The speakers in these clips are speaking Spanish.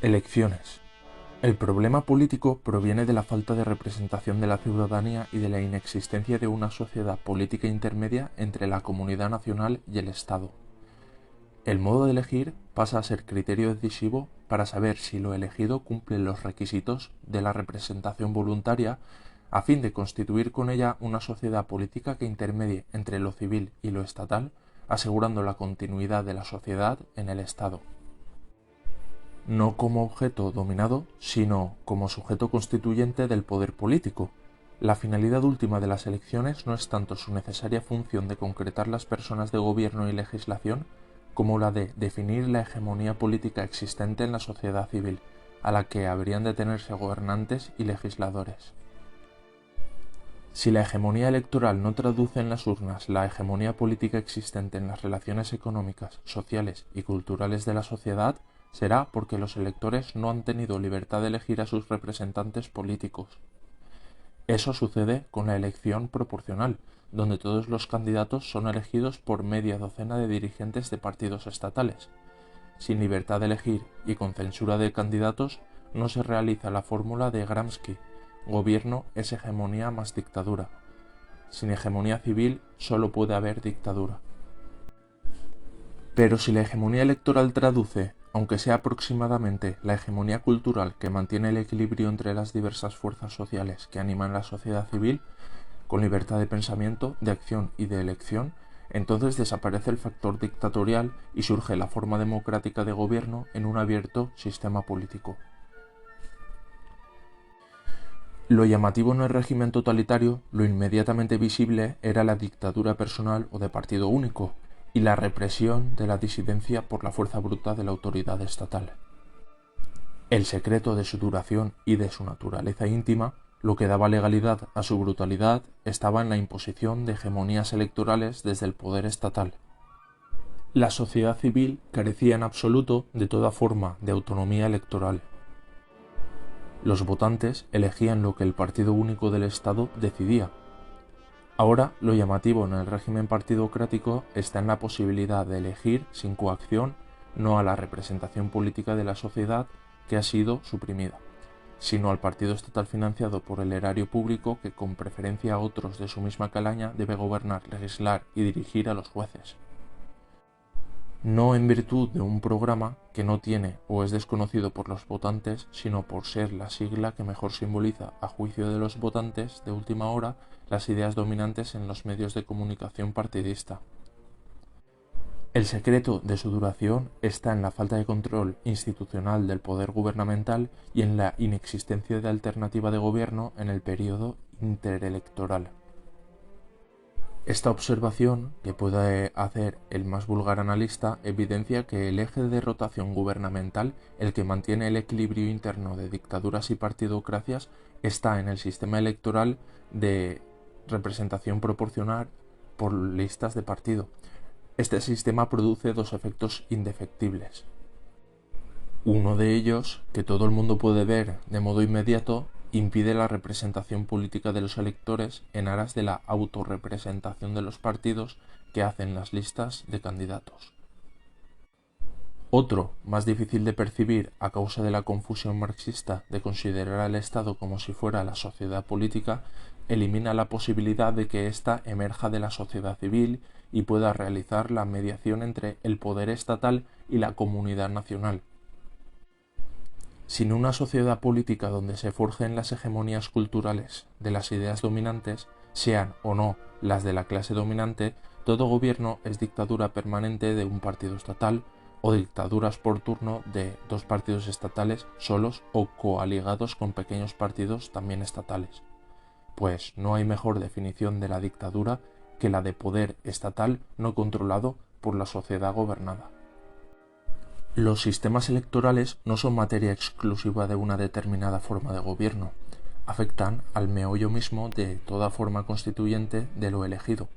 Elecciones. El problema político proviene de la falta de representación de la ciudadanía y de la inexistencia de una sociedad política intermedia entre la comunidad nacional y el Estado. El modo de elegir pasa a ser criterio decisivo para saber si lo elegido cumple los requisitos de la representación voluntaria a fin de constituir con ella una sociedad política que intermedie entre lo civil y lo estatal, asegurando la continuidad de la sociedad en el Estado. No como objeto dominado, sino como sujeto constituyente del poder político. La finalidad última de las elecciones no es tanto su necesaria función de concretar las personas de gobierno y legislación, como la de definir la hegemonía política existente en la sociedad civil, a la que habrían de tenerse gobernantes y legisladores. Si la hegemonía electoral no traduce en las urnas la hegemonía política existente en las relaciones económicas, sociales y culturales de la sociedad, será porque los electores no han tenido libertad de elegir a sus representantes políticos. Eso sucede con la elección proporcional, donde todos los candidatos son elegidos por media docena de dirigentes de partidos estatales. Sin libertad de elegir y con censura de candidatos, no se realiza la fórmula de Gramsci: gobierno es hegemonía más dictadura. Sin hegemonía civil solo puede haber dictadura. Pero si la hegemonía electoral traduce, aunque sea aproximadamente, la hegemonía cultural que mantiene el equilibrio entre las diversas fuerzas sociales que animan la sociedad civil, con libertad de pensamiento, de acción y de elección, entonces desaparece el factor dictatorial y surge la forma democrática de gobierno en un abierto sistema político. Lo llamativo en el régimen totalitario, lo inmediatamente visible, era la dictadura personal o de partido único, y la represión de la disidencia por la fuerza bruta de la autoridad estatal. El secreto de su duración y de su naturaleza íntima, lo que daba legalidad a su brutalidad, estaba en la imposición de hegemonías electorales desde el poder estatal. La sociedad civil carecía en absoluto de toda forma de autonomía electoral. Los votantes elegían lo que el partido único del Estado decidía. Ahora, lo llamativo en el régimen partidocrático está en la posibilidad de elegir sin coacción no a la representación política de la sociedad que ha sido suprimida, sino al partido estatal financiado por el erario público que, con preferencia a otros de su misma calaña, debe gobernar, legislar y dirigir a los jueces. No en virtud de un programa que no tiene o es desconocido por los votantes, sino por ser la sigla que mejor simboliza, a juicio de los votantes de última hora, las ideas dominantes en los medios de comunicación partidista. El secreto de su duración está en la falta de control institucional del poder gubernamental y en la inexistencia de alternativa de gobierno en el periodo interelectoral. Esta observación, que puede hacer el más vulgar analista, evidencia que el eje de rotación gubernamental, el que mantiene el equilibrio interno de dictaduras y partidocracias, está en el sistema electoral de representación proporcional por listas de partido. Este sistema produce dos efectos indefectibles. Uno de ellos, que todo el mundo puede ver de modo inmediato, impide la representación política de los electores en aras de la autorrepresentación de los partidos que hacen las listas de candidatos. Otro, más difícil de percibir a causa de la confusión marxista de considerar al Estado como si fuera la sociedad política, elimina la posibilidad de que ésta emerja de la sociedad civil y pueda realizar la mediación entre el poder estatal y la comunidad nacional. Sin una sociedad política donde se forjen las hegemonías culturales de las ideas dominantes, sean o no las de la clase dominante, todo gobierno es dictadura permanente de un partido estatal o dictaduras por turno de dos partidos estatales solos o coaligados con pequeños partidos también estatales. Pues no hay mejor definición de la dictadura que la de poder estatal no controlado por la sociedad gobernada. Los sistemas electorales no son materia exclusiva de una determinada forma de gobierno, afectan al meollo mismo de toda forma constituyente de lo elegido.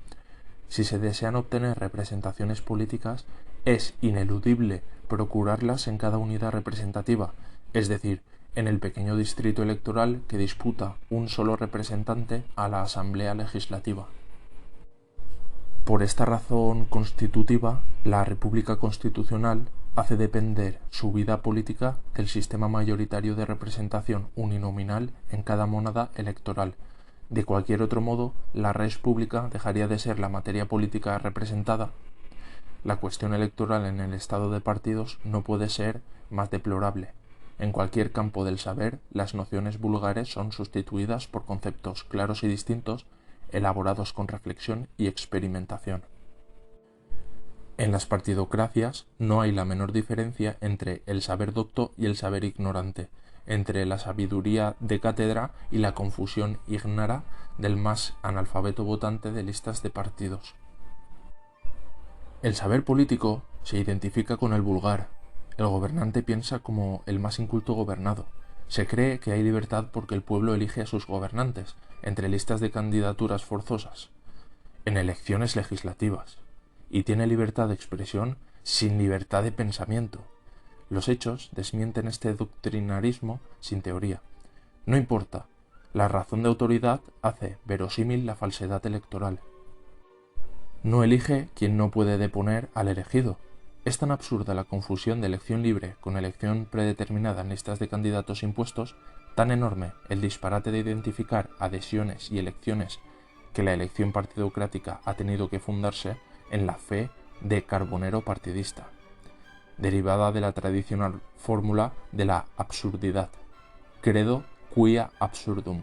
Si se desean obtener representaciones políticas, es ineludible procurarlas en cada unidad representativa, es decir, en el pequeño distrito electoral que disputa un solo representante a la Asamblea Legislativa. Por esta razón constitutiva, la República Constitucional hace depender su vida política del sistema mayoritario de representación uninominal en cada mónada electoral. De cualquier otro modo, la res pública dejaría de ser la materia política representada. La cuestión electoral en el estado de partidos no puede ser más deplorable. En cualquier campo del saber, las nociones vulgares son sustituidas por conceptos claros y distintos, elaborados con reflexión y experimentación. En las partidocracias no hay la menor diferencia entre el saber docto y el saber ignorante, entre la sabiduría de cátedra y la confusión ignara del más analfabeto votante de listas de partidos. El saber político se identifica con el vulgar. El gobernante piensa como el más inculto gobernado. Se cree que hay libertad porque el pueblo elige a sus gobernantes, entre listas de candidaturas forzosas, en elecciones legislativas, y tiene libertad de expresión sin libertad de pensamiento. Los hechos desmienten este doctrinarismo sin teoría. No importa, la razón de autoridad hace verosímil la falsedad electoral. No elige quien no puede deponer al elegido. Es tan absurda la confusión de elección libre con elección predeterminada en listas de candidatos impuestos, tan enorme el disparate de identificar adhesiones y elecciones, que la elección partidocrática ha tenido que fundarse en la fe de carbonero partidista, derivada de la tradicional fórmula de la absurdidad, credo quia absurdum.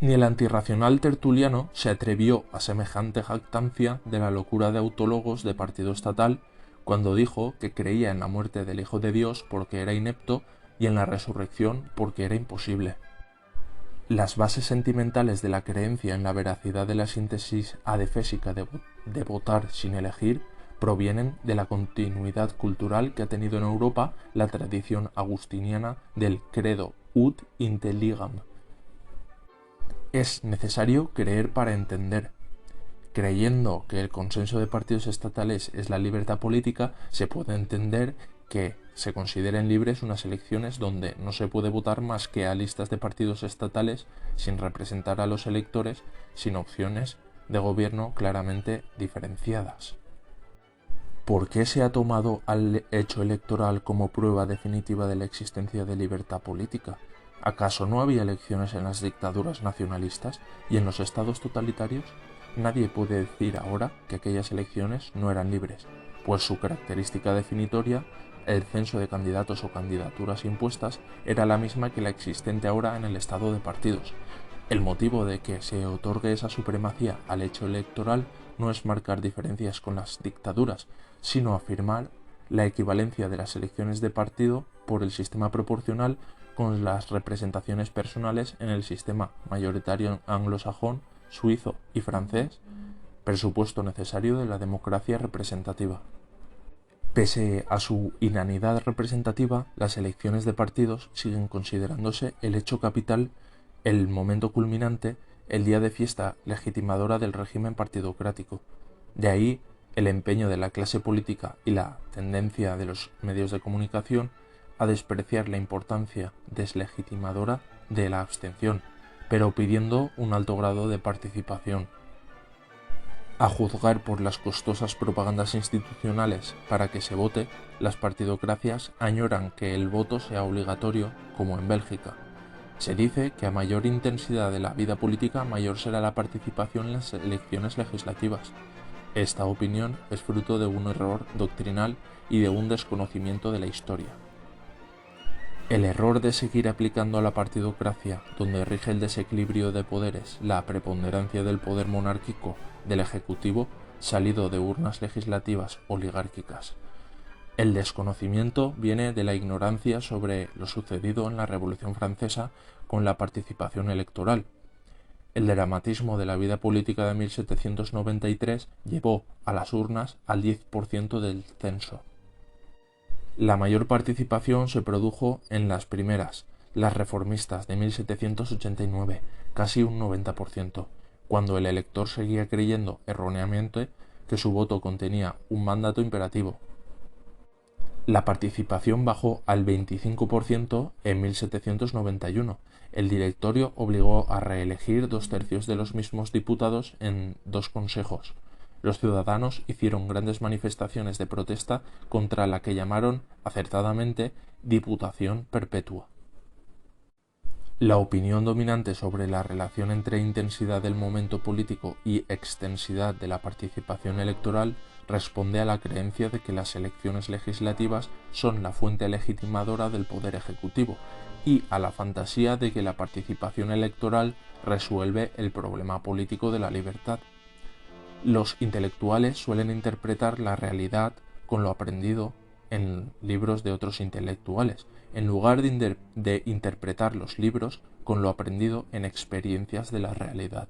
Ni el antirracional Tertuliano se atrevió a semejante jactancia de la locura de autólogos de partido estatal cuando dijo que creía en la muerte del Hijo de Dios porque era inepto y en la resurrección porque era imposible. Las bases sentimentales de la creencia en la veracidad de la síntesis adefésica de votar sin elegir provienen de la continuidad cultural que ha tenido en Europa la tradición agustiniana del credo ut intelligam. Es necesario creer para entender. Creyendo que el consenso de partidos estatales es la libertad política, se puede entender que se consideren libres unas elecciones donde no se puede votar más que a listas de partidos estatales sin representar a los electores, sin opciones de gobierno claramente diferenciadas. ¿Por qué se ha tomado al hecho electoral como prueba definitiva de la existencia de libertad política? ¿Acaso no había elecciones en las dictaduras nacionalistas y en los estados totalitarios? Nadie puede decir ahora que aquellas elecciones no eran libres, pues su característica definitoria, el censo de candidatos o candidaturas impuestas, era la misma que la existente ahora en el estado de partidos. El motivo de que se otorgue esa supremacía al hecho electoral no es marcar diferencias con las dictaduras, sino afirmar la equivalencia de las elecciones de partido por el sistema proporcional con las representaciones personales en el sistema mayoritario anglosajón, suizo y francés, presupuesto necesario de la democracia representativa. Pese a su inanidad representativa, las elecciones de partidos siguen considerándose el hecho capital, el momento culminante, el día de fiesta legitimadora del régimen partidocrático. De ahí el empeño de la clase política y la tendencia de los medios de comunicación a despreciar la importancia deslegitimadora de la abstención, pero pidiendo un alto grado de participación. A juzgar por las costosas propagandas institucionales para que se vote, las partidocracias añoran que el voto sea obligatorio, como en Bélgica. Se dice que a mayor intensidad de la vida política, mayor será la participación en las elecciones legislativas. Esta opinión es fruto de un error doctrinal y de un desconocimiento de la historia. El error de seguir aplicando a la partidocracia, donde rige el desequilibrio de poderes, la preponderancia del poder monárquico del Ejecutivo, salido de urnas legislativas oligárquicas. El desconocimiento viene de la ignorancia sobre lo sucedido en la Revolución Francesa con la participación electoral. El dramatismo de la vida política de 1793 llevó a las urnas al 10% del censo. La mayor participación se produjo en las primeras, las reformistas de 1789, casi un 90%, cuando el elector seguía creyendo erróneamente que su voto contenía un mandato imperativo. La participación bajó al 25% en 1791. El directorio obligó a reelegir 2/3 de los mismos diputados en 2 consejos. Los ciudadanos hicieron grandes manifestaciones de protesta contra la que llamaron, acertadamente, Diputación Perpetua. La opinión dominante sobre la relación entre intensidad del momento político y extensidad de la participación electoral responde a la creencia de que las elecciones legislativas son la fuente legitimadora del poder ejecutivo y a la fantasía de que la participación electoral resuelve el problema político de la libertad. Los intelectuales suelen interpretar la realidad con lo aprendido en libros de otros intelectuales, en lugar de interpretar los libros con lo aprendido en experiencias de la realidad.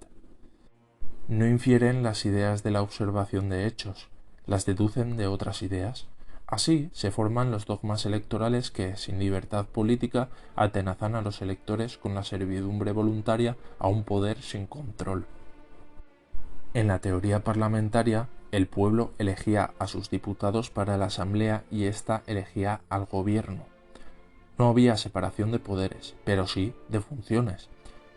No infieren las ideas de la observación de hechos, las deducen de otras ideas. Así se forman los dogmas electorales que, sin libertad política, atenazan a los electores con la servidumbre voluntaria a un poder sin control. En la teoría parlamentaria, el pueblo elegía a sus diputados para la asamblea y ésta elegía al gobierno. No había separación de poderes, pero sí de funciones.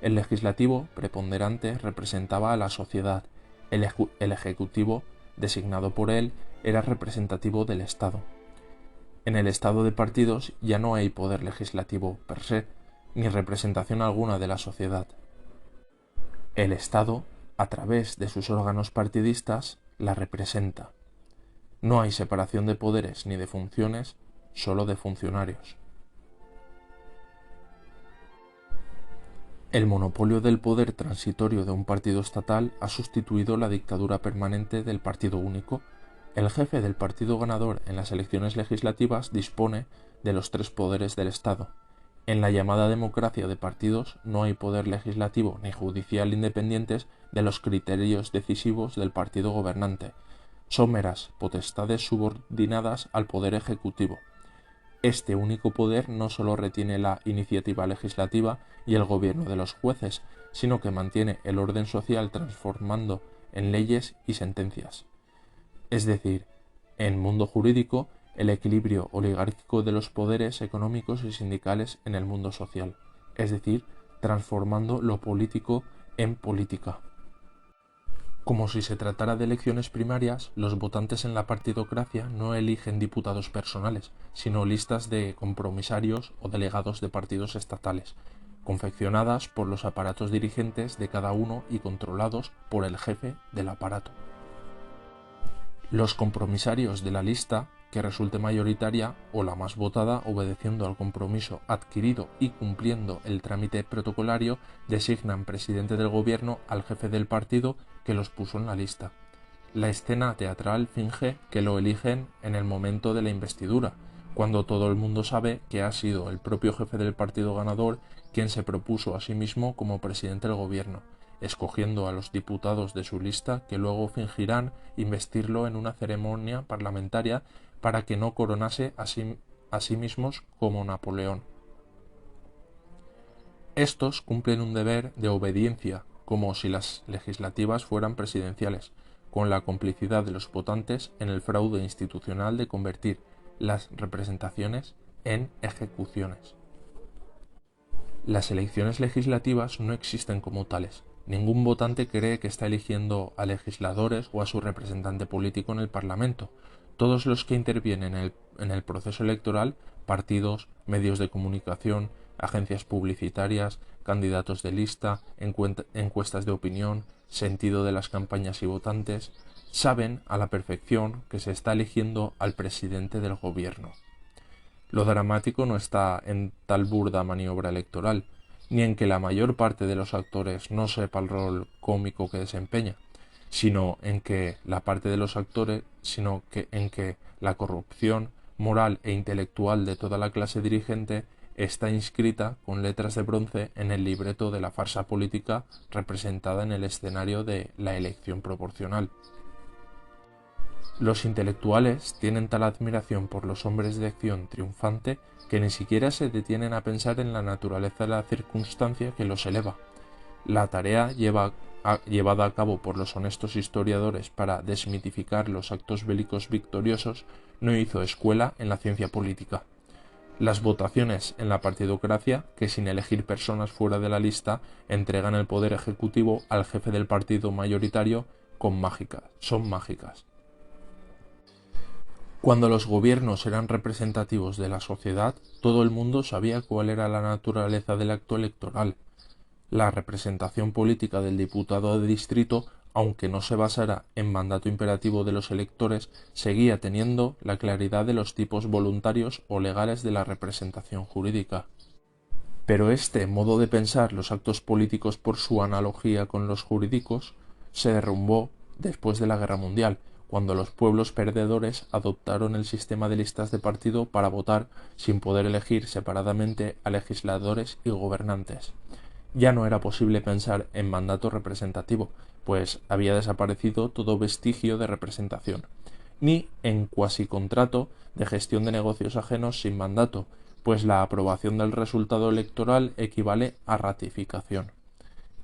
El legislativo preponderante representaba a la sociedad, el ejecutivo, designado por él, era representativo del Estado. En el estado de partidos ya no hay poder legislativo per se, ni representación alguna de la sociedad. El Estado, a través de sus órganos partidistas, la representa. No hay separación de poderes ni de funciones, solo de funcionarios. El monopolio del poder transitorio de un partido estatal ha sustituido la dictadura permanente del partido único. El jefe del partido ganador en las elecciones legislativas dispone de los tres poderes del Estado. En la llamada democracia de partidos no hay poder legislativo ni judicial independientes de los criterios decisivos del partido gobernante. Son meras potestades subordinadas al poder ejecutivo. Este único poder no solo retiene la iniciativa legislativa y el gobierno de los jueces, sino que mantiene el orden social transformando en leyes y sentencias. Es decir, en mundo jurídico, el equilibrio oligárquico de los poderes económicos y sindicales en el mundo social, es decir, transformando lo político en política. Como si se tratara de elecciones primarias, los votantes en la partidocracia no eligen diputados personales, sino listas de compromisarios o delegados de partidos estatales, confeccionadas por los aparatos dirigentes de cada uno y controlados por el jefe del aparato. Los compromisarios de la lista que resulte mayoritaria o la más votada, obedeciendo al compromiso adquirido y cumpliendo el trámite protocolario, designan presidente del gobierno al jefe del partido que los puso en la lista. La escena teatral finge que lo eligen en el momento de la investidura, cuando todo el mundo sabe que ha sido el propio jefe del partido ganador quien se propuso a sí mismo como presidente del gobierno, escogiendo a los diputados de su lista que luego fingirán investirlo en una ceremonia parlamentaria para que no coronase a sí mismos como Napoleón. Estos cumplen un deber de obediencia, como si las legislativas fueran presidenciales, con la complicidad de los votantes en el fraude institucional de convertir las representaciones en ejecuciones. Las elecciones legislativas no existen como tales. Ningún votante cree que está eligiendo a legisladores o a su representante político en el Parlamento. Todos los que intervienen en el proceso electoral, partidos, medios de comunicación, agencias publicitarias, candidatos de lista, encuestas de opinión, sentido de las campañas y votantes, saben a la perfección que se está eligiendo al presidente del gobierno. Lo dramático no está en tal burda maniobra electoral, ni en que la mayor parte de los actores no sepa el rol cómico que desempeña, sino en que la corrupción moral e intelectual de toda la clase dirigente está inscrita con letras de bronce en el libreto de la farsa política representada en el escenario de la elección proporcional. Los intelectuales tienen tal admiración por los hombres de acción triunfante que ni siquiera se detienen a pensar en la naturaleza de la circunstancia que los eleva. La tarea llevada a cabo por los honestos historiadores para desmitificar los actos bélicos victoriosos no hizo escuela en la ciencia política. Las votaciones en la partidocracia, que sin elegir personas fuera de la lista, entregan el poder ejecutivo al jefe del partido mayoritario, son mágicas. Cuando los gobiernos eran representativos de la sociedad, todo el mundo sabía cuál era la naturaleza del acto electoral. La representación política del diputado de distrito, aunque no se basara en mandato imperativo de los electores, seguía teniendo la claridad de los tipos voluntarios o legales de la representación jurídica. Pero este modo de pensar los actos políticos por su analogía con los jurídicos se derrumbó después de la Guerra Mundial, cuando los pueblos perdedores adoptaron el sistema de listas de partido para votar sin poder elegir separadamente a legisladores y gobernantes. Ya no era posible pensar en mandato representativo, pues había desaparecido todo vestigio de representación, ni en cuasicontrato de gestión de negocios ajenos sin mandato, pues la aprobación del resultado electoral equivale a ratificación.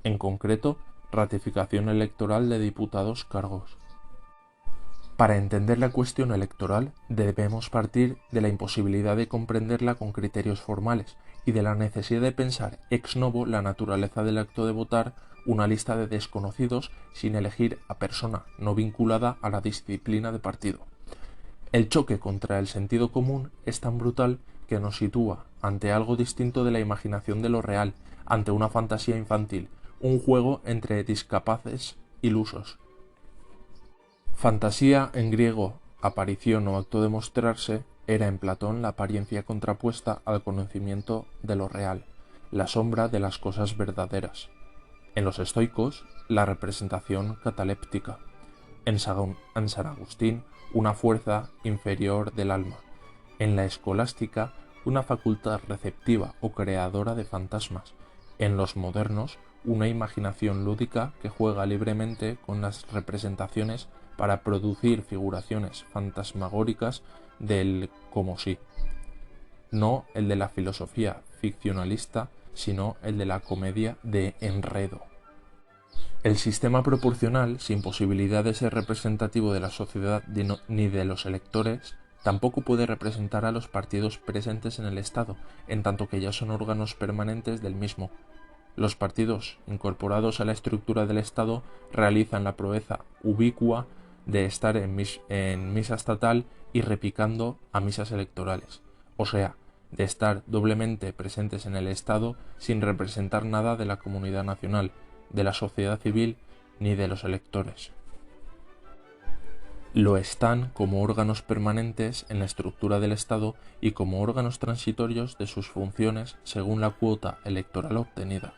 En concreto, ratificación electoral de diputados cargos. Para entender la cuestión electoral debemos partir de la imposibilidad de comprenderla con criterios formales y de la necesidad de pensar ex novo la naturaleza del acto de votar una lista de desconocidos sin elegir a persona no vinculada a la disciplina de partido. El choque contra el sentido común es tan brutal que nos sitúa ante algo distinto de la imaginación de lo real, ante una fantasía infantil, un juego entre discapaces ilusos. Fantasía, en griego, aparición o acto de mostrarse, era en Platón la apariencia contrapuesta al conocimiento de lo real, la sombra de las cosas verdaderas. En los estoicos, la representación cataléptica. En San Agustín, una fuerza inferior del alma. En la escolástica, una facultad receptiva o creadora de fantasmas. En los modernos, una imaginación lúdica que juega libremente con las representaciones para producir figuraciones fantasmagóricas del como si. No el de la filosofía ficcionalista, sino el de la comedia de enredo. El sistema proporcional, sin posibilidad de ser representativo de la sociedad ni de los electores, tampoco puede representar a los partidos presentes en el Estado, en tanto que ya son órganos permanentes del mismo. Los partidos, incorporados a la estructura del Estado, realizan la proeza ubicua de estar en misa estatal y repicando a misas electorales, o sea, de estar doblemente presentes en el Estado sin representar nada de la comunidad nacional, de la sociedad civil ni de los electores. Lo están como órganos permanentes en la estructura del Estado y como órganos transitorios de sus funciones según la cuota electoral obtenida.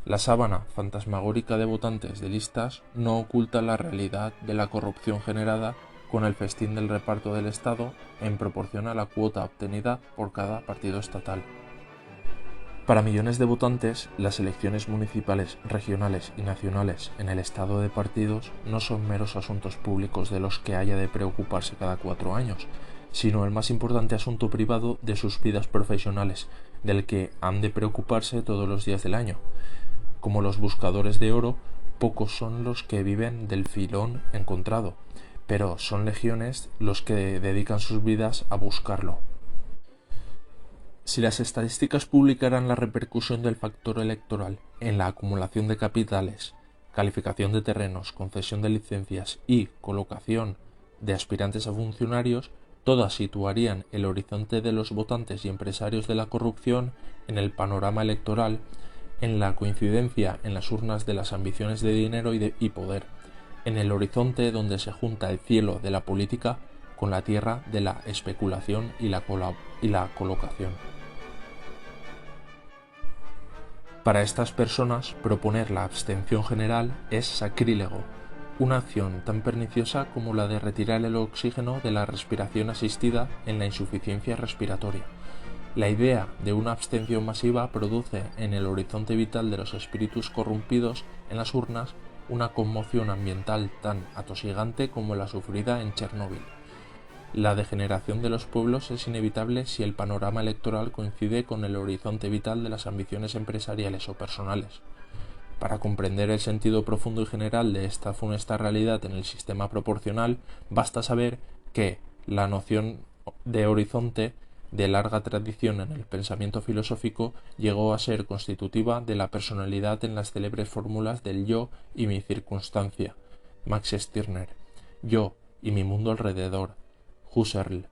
La sábana fantasmagórica de votantes de listas no oculta la realidad de la corrupción generada con el festín del reparto del Estado en proporción a la cuota obtenida por cada partido estatal. Para millones de votantes, las elecciones municipales, regionales y nacionales en el estado de partidos no son meros asuntos públicos de los que haya de preocuparse cada 4 años, sino el más importante asunto privado de sus vidas profesionales, del que han de preocuparse todos los días del año. Como los buscadores de oro, pocos son los que viven del filón encontrado, pero son legiones los que dedican sus vidas a buscarlo. Si las estadísticas publicaran la repercusión del factor electoral en la acumulación de capitales, calificación de terrenos, concesión de licencias y colocación de aspirantes a funcionarios, todas situarían el horizonte de los votantes y empresarios de la corrupción en el panorama electoral, en la coincidencia en las urnas de las ambiciones de dinero y poder, en el horizonte donde se junta el cielo de la política con la tierra de la especulación y la colocación. Para estas personas, proponer la abstención general es sacrílego, una acción tan perniciosa como la de retirar el oxígeno de la respiración asistida en la insuficiencia respiratoria. La idea de una abstención masiva produce en el horizonte vital de los espíritus corrompidos en las urnas una conmoción ambiental tan atosigante como la sufrida en Chernóbil. La degeneración de los pueblos es inevitable si el panorama electoral coincide con el horizonte vital de las ambiciones empresariales o personales. Para comprender el sentido profundo y general de esta funesta realidad en el sistema proporcional, basta saber que la noción de horizonte, de larga tradición en el pensamiento filosófico, llegó a ser constitutiva de la personalidad en las célebres fórmulas del yo y mi circunstancia, Max Stirner. Yo y mi mundo alrededor. Husserl.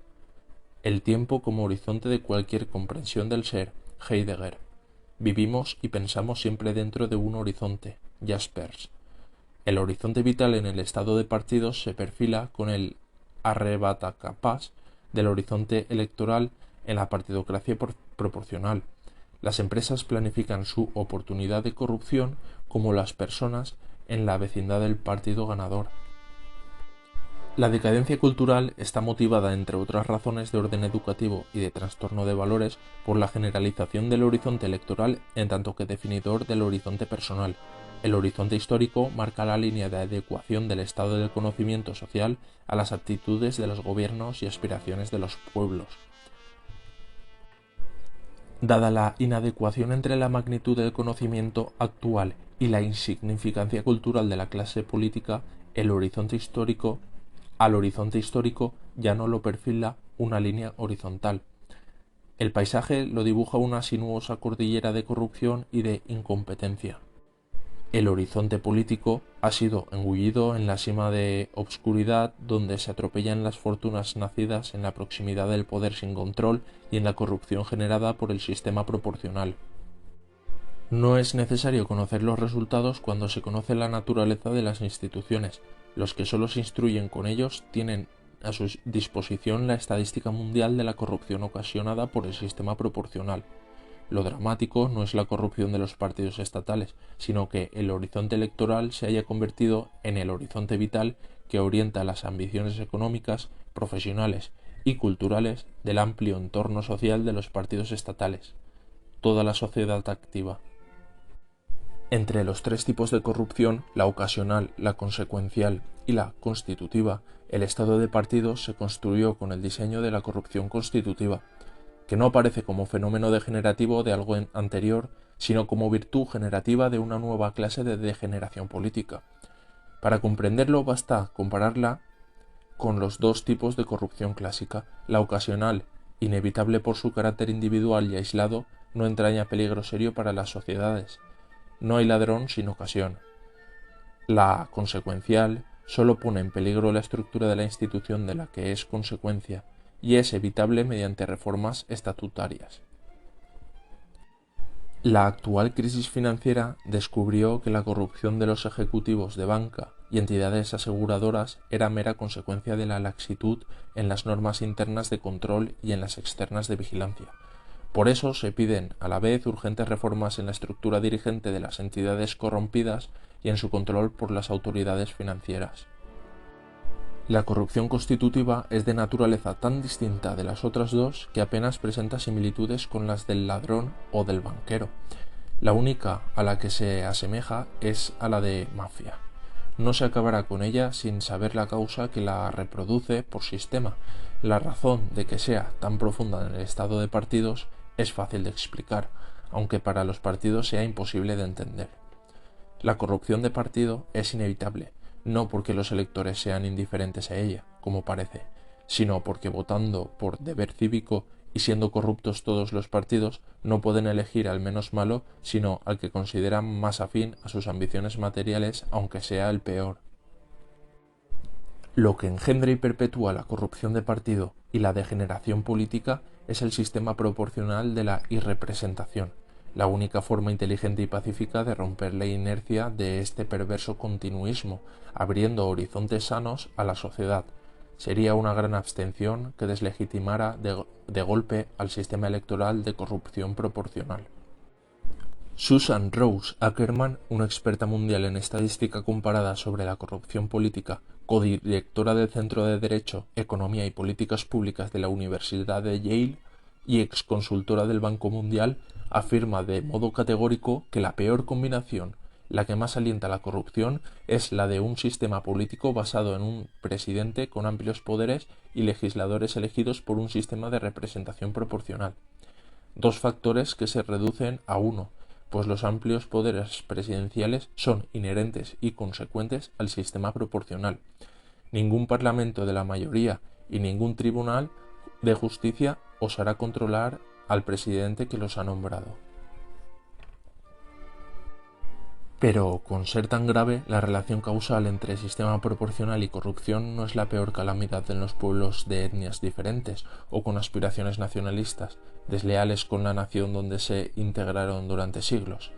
El tiempo como horizonte de cualquier comprensión del ser. Heidegger. Vivimos y pensamos siempre dentro de un horizonte. Jaspers. El horizonte vital en el estado de partidos se perfila con el arrebatacapaz del horizonte electoral en la partidocracia proporcional. Las empresas planifican su oportunidad de corrupción como las personas en la vecindad del partido ganador. La decadencia cultural está motivada, entre otras razones de orden educativo y de trastorno de valores, por la generalización del horizonte electoral en tanto que definidor del horizonte personal. El horizonte histórico marca la línea de adecuación del estado del conocimiento social a las aptitudes de los gobiernos y aspiraciones de los pueblos. Dada la inadecuación entre la magnitud del conocimiento actual y la insignificancia cultural de la clase política, al horizonte histórico ya no lo perfila una línea horizontal. El paisaje lo dibuja una sinuosa cordillera de corrupción y de incompetencia. El horizonte político ha sido engullido en la sima de obscuridad donde se atropellan las fortunas nacidas en la proximidad del poder sin control y en la corrupción generada por el sistema proporcional. No es necesario conocer los resultados cuando se conoce la naturaleza de las instituciones. Los que solo se instruyen con ellos tienen a su disposición la estadística mundial de la corrupción ocasionada por el sistema proporcional. Lo dramático no es la corrupción de los partidos estatales, sino que el horizonte electoral se haya convertido en el horizonte vital que orienta las ambiciones económicas, profesionales y culturales del amplio entorno social de los partidos estatales. Toda la sociedad activa. Entre los tres tipos de corrupción, la ocasional, la consecuencial y la constitutiva, el estado de partidos se construyó con el diseño de la corrupción constitutiva, que no aparece como fenómeno degenerativo de algo anterior, sino como virtud generativa de una nueva clase de degeneración política. Para comprenderlo basta compararla con los dos tipos de corrupción clásica. La ocasional, inevitable por su carácter individual y aislado, no entraña peligro serio para las sociedades. No hay ladrón sin ocasión. La consecuencial solo pone en peligro la estructura de la institución de la que es consecuencia, y es evitable mediante reformas estatutarias. La actual crisis financiera descubrió que la corrupción de los ejecutivos de banca y entidades aseguradoras era mera consecuencia de la laxitud en las normas internas de control y en las externas de vigilancia. Por eso se piden a la vez urgentes reformas en la estructura dirigente de las entidades corrompidas y en su control por las autoridades financieras. La corrupción constitutiva es de naturaleza tan distinta de las otras dos que apenas presenta similitudes con las del ladrón o del banquero. La única a la que se asemeja es a la de mafia. No se acabará con ella sin saber la causa que la reproduce por sistema. La razón de que sea tan profunda en el estado de partidos es fácil de explicar, aunque para los partidos sea imposible de entender. La corrupción de partido es inevitable, no porque los electores sean indiferentes a ella, como parece, sino porque votando por deber cívico y siendo corruptos todos los partidos, no pueden elegir al menos malo, sino al que consideran más afín a sus ambiciones materiales, aunque sea el peor. Lo que engendra y perpetúa la corrupción de partido y la degeneración política es el sistema proporcional de la irrepresentación, la única forma inteligente y pacífica de romper la inercia de este perverso continuismo, abriendo horizontes sanos a la sociedad. Sería una gran abstención que deslegitimara de golpe al sistema electoral de corrupción proporcional. Susan Rose Ackerman, una experta mundial en estadística comparada sobre la corrupción política, codirectora del Centro de Derecho, Economía y Políticas Públicas de la Universidad de Yale y exconsultora del Banco Mundial, afirma de modo categórico que la peor combinación, la que más alienta la corrupción, es la de un sistema político basado en un presidente con amplios poderes y legisladores elegidos por un sistema de representación proporcional. Dos factores que se reducen a uno, pues los amplios poderes presidenciales son inherentes y consecuentes al sistema proporcional. Ningún parlamento de la mayoría y ningún tribunal de justicia osará controlar al presidente que los ha nombrado. Pero, con ser tan grave, la relación causal entre sistema proporcional y corrupción no es la peor calamidad en los pueblos de etnias diferentes o con aspiraciones nacionalistas, desleales con la nación donde se integraron durante siglos.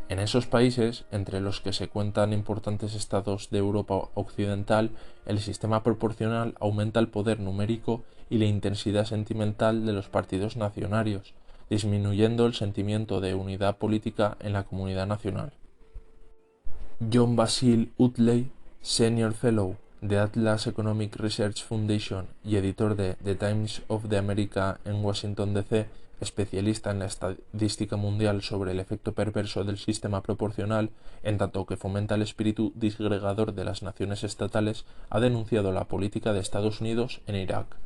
En esos países, entre los que se cuentan importantes estados de Europa occidental, el sistema proporcional aumenta el poder numérico y la intensidad sentimental de los partidos nacionarios, disminuyendo el sentimiento de unidad política en la comunidad nacional. John Basil Utley, Senior Fellow de Atlas Economic Research Foundation y editor de The Times of the America en Washington, D.C., especialista en la estadística mundial sobre el efecto perverso del sistema proporcional, en tanto que fomenta el espíritu disgregador de las naciones estatales, ha denunciado la política de Estados Unidos en Irak,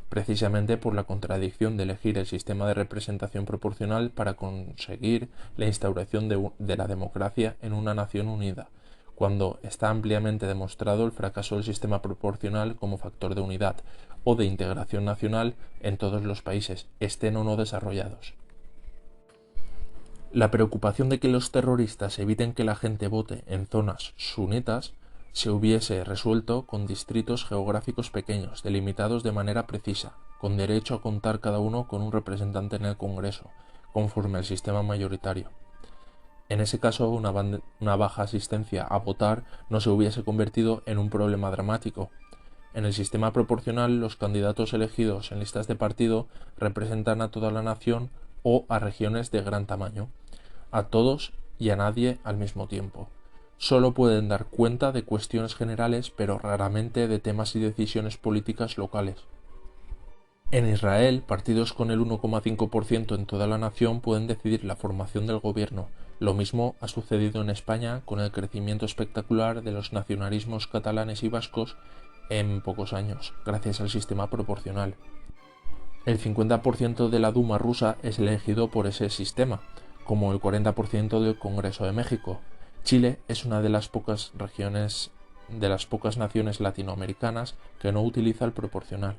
precisamente por la contradicción de elegir el sistema de representación proporcional para conseguir la instauración de la democracia en una nación unida, cuando está ampliamente demostrado el fracaso del sistema proporcional como factor de unidad o de integración nacional en todos los países, estén o no desarrollados. La preocupación de que los terroristas eviten que la gente vote en zonas sunitas se hubiese resuelto con distritos geográficos pequeños, delimitados de manera precisa, con derecho a contar cada uno con un representante en el Congreso, conforme al sistema mayoritario. En ese caso, una baja asistencia a votar no se hubiese convertido en un problema dramático. En el sistema proporcional, los candidatos elegidos en listas de partido representan a toda la nación o a regiones de gran tamaño, a todos y a nadie al mismo tiempo. Solo pueden dar cuenta de cuestiones generales, pero raramente de temas y decisiones políticas locales. En Israel, partidos con el 1,5% en toda la nación pueden decidir la formación del gobierno. Lo mismo ha sucedido en España con el crecimiento espectacular de los nacionalismos catalanes y vascos en pocos años, gracias al sistema proporcional. El 50% de la Duma rusa es elegido por ese sistema, como el 40% del Congreso de México. Chile es una de las pocas naciones latinoamericanas que no utiliza el proporcional.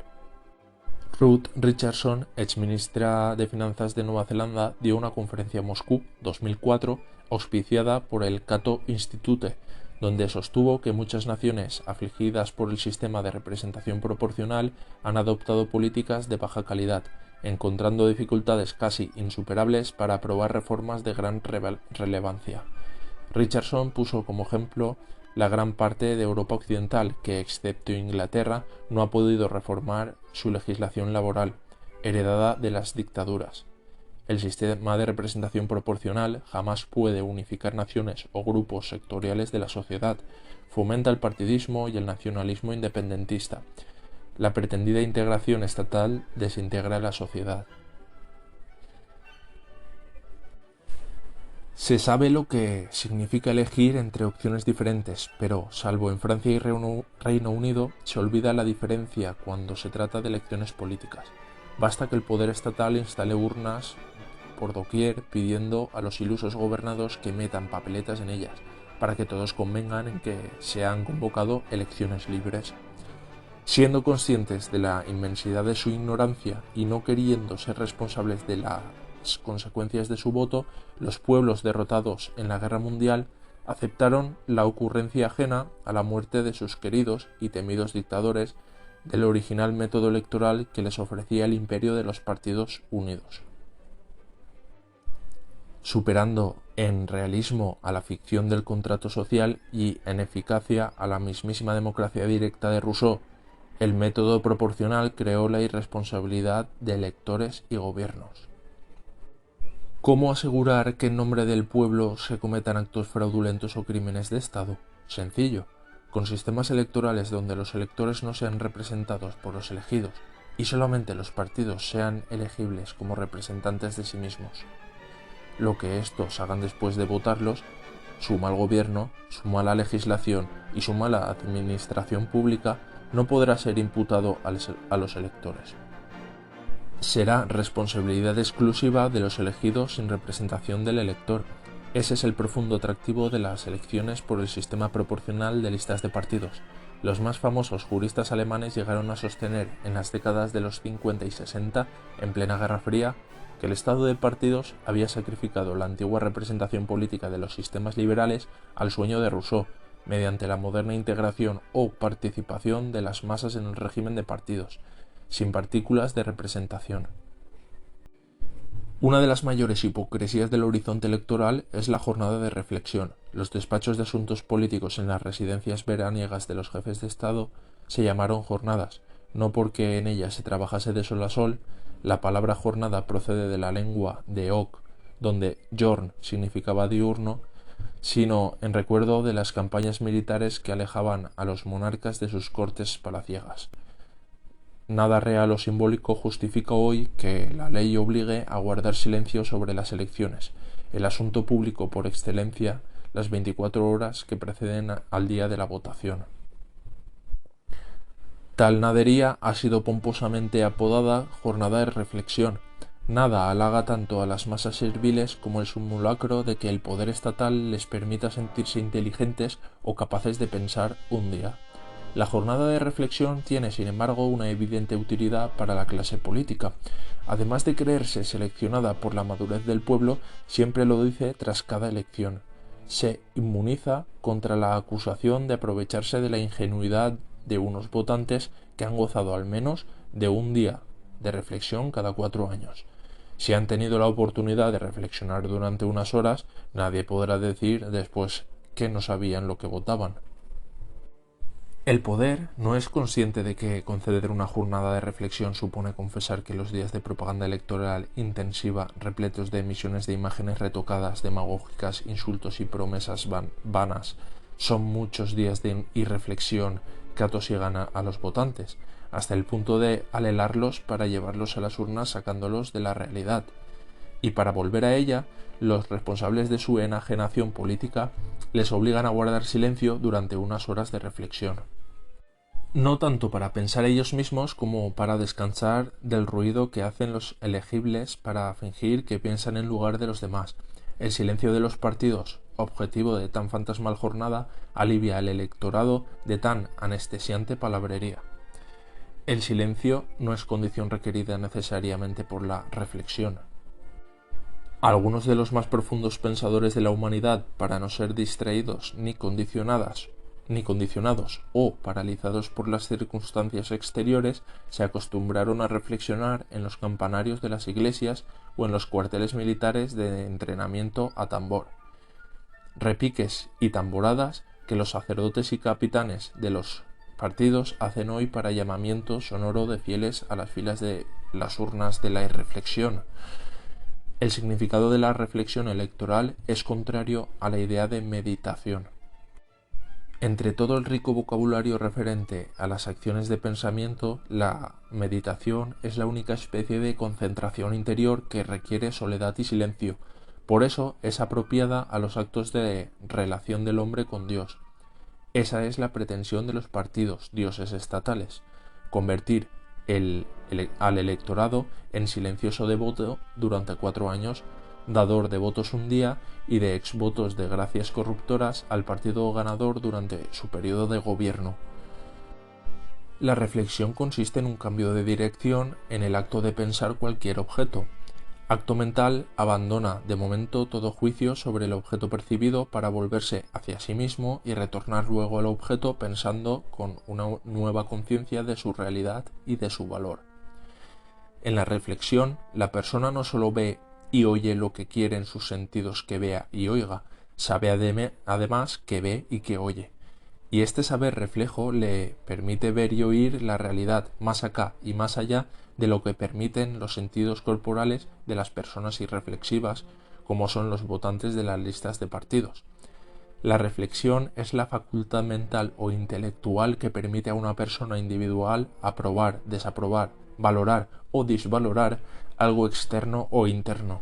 Ruth Richardson, exministra de Finanzas de Nueva Zelanda, dio una conferencia en Moscú, 2004, auspiciada por el Cato Institute, donde sostuvo que muchas naciones afligidas por el sistema de representación proporcional han adoptado políticas de baja calidad, encontrando dificultades casi insuperables para aprobar reformas de gran relevancia. Richardson puso como ejemplo la gran parte de Europa occidental que, excepto Inglaterra, no ha podido reformar su legislación laboral, heredada de las dictaduras. El sistema de representación proporcional jamás puede unificar naciones o grupos sectoriales de la sociedad, fomenta el partidismo y el nacionalismo independentista. La pretendida integración estatal desintegra la sociedad. Se sabe lo que significa elegir entre opciones diferentes, pero, salvo en Francia y Reino Unido, se olvida la diferencia cuando se trata de elecciones políticas. Basta que el poder estatal instale urnas por doquier pidiendo a los ilusos gobernados que metan papeletas en ellas, para que todos convengan en que se han convocado elecciones libres. Siendo conscientes de la inmensidad de su ignorancia y no queriendo ser responsables de las consecuencias de su voto, los pueblos derrotados en la Guerra Mundial aceptaron la ocurrencia ajena a la muerte de sus queridos y temidos dictadores del original método electoral que les ofrecía el imperio de los partidos unidos. Superando en realismo a la ficción del contrato social y en eficacia a la mismísima democracia directa de Rousseau, el método proporcional creó la irresponsabilidad de electores y gobiernos. ¿Cómo asegurar que en nombre del pueblo se cometan actos fraudulentos o crímenes de Estado? Sencillo, con sistemas electorales donde los electores no sean representados por los elegidos y solamente los partidos sean elegibles como representantes de sí mismos. Lo que estos hagan después de votarlos, su mal gobierno, su mala legislación y su mala administración pública no podrá ser imputado a los electores. Será responsabilidad exclusiva de los elegidos sin representación del elector. Ese es el profundo atractivo de las elecciones por el sistema proporcional de listas de partidos. Los más famosos juristas alemanes llegaron a sostener en las décadas de los 50 y 60, en plena Guerra Fría, que el estado de partidos había sacrificado la antigua representación política de los sistemas liberales al sueño de Rousseau, mediante la moderna integración o participación de las masas en el régimen de partidos, sin partículas de representación. Una de las mayores hipocresías del horizonte electoral es la jornada de reflexión. Los despachos de asuntos políticos en las residencias veraniegas de los jefes de Estado se llamaron jornadas, no porque en ellas se trabajase de sol a sol. La palabra jornada procede de la lengua de Oc, donde jorn significaba diurno, sino en recuerdo de las campañas militares que alejaban a los monarcas de sus cortes palaciegas. Nada real o simbólico justifica hoy que la ley obligue a guardar silencio sobre las elecciones, el asunto público por excelencia, las 24 horas que preceden al día de la votación. Tal nadería ha sido pomposamente apodada jornada de reflexión. Nada halaga tanto a las masas serviles como el simulacro de que el poder estatal les permita sentirse inteligentes o capaces de pensar un día. La jornada de reflexión tiene, sin embargo, una evidente utilidad para la clase política. Además de creerse seleccionada por la madurez del pueblo, siempre lo dice tras cada elección. Se inmuniza contra la acusación de aprovecharse de la ingenuidad de unos votantes que han gozado al menos de un día de reflexión cada 4 años. Si han tenido la oportunidad de reflexionar durante unas horas, nadie podrá decir después que no sabían lo que votaban. El poder no es consciente de que conceder una jornada de reflexión supone confesar que los días de propaganda electoral intensiva, repletos de emisiones de imágenes retocadas, demagógicas, insultos y promesas vanas, son muchos días de irreflexión que atosigan a los votantes, hasta el punto de alelarlos para llevarlos a las urnas sacándolos de la realidad. Y para volver a ella, los responsables de su enajenación política les obligan a guardar silencio durante unas horas de reflexión. No tanto para pensar ellos mismos como para descansar del ruido que hacen los elegibles para fingir que piensan en lugar de los demás. El silencio de los partidos, objetivo de tan fantasmal jornada, alivia al electorado de tan anestesiante palabrería. El silencio no es condición requerida necesariamente por la reflexión. Algunos de los más profundos pensadores de la humanidad, para no ser distraídos ni condicionados o paralizados por las circunstancias exteriores, se acostumbraron a reflexionar en los campanarios de las iglesias o en los cuarteles militares de entrenamiento a tambor. Repiques y tamboradas que los sacerdotes y capitanes de los partidos hacen hoy para llamamiento sonoro de fieles a las filas de las urnas de la irreflexión. El significado de la reflexión electoral es contrario a la idea de meditación. Entre todo el rico vocabulario referente a las acciones de pensamiento, la meditación es la única especie de concentración interior que requiere soledad y silencio. Por eso es apropiada a los actos de relación del hombre con Dios. Esa es la pretensión de los partidos, dioses estatales: convertir al electorado en silencioso devoto durante 4 años, dador de votos un día y de exvotos de gracias corruptoras al partido ganador durante su periodo de gobierno. La reflexión consiste en un cambio de dirección en el acto de pensar cualquier objeto. Acto mental abandona de momento todo juicio sobre el objeto percibido para volverse hacia sí mismo y retornar luego al objeto pensando con una nueva conciencia de su realidad y de su valor. En la reflexión, la persona no solo ve y oye lo que quieren sus sentidos que vea y oiga, sabe además que ve y que oye. Y este saber reflejo le permite ver y oír la realidad más acá y más allá de lo que permiten los sentidos corporales de las personas irreflexivas, como son los votantes de las listas de partidos. La reflexión es la facultad mental o intelectual que permite a una persona individual aprobar, desaprobar, valorar o disvalorar algo externo o interno,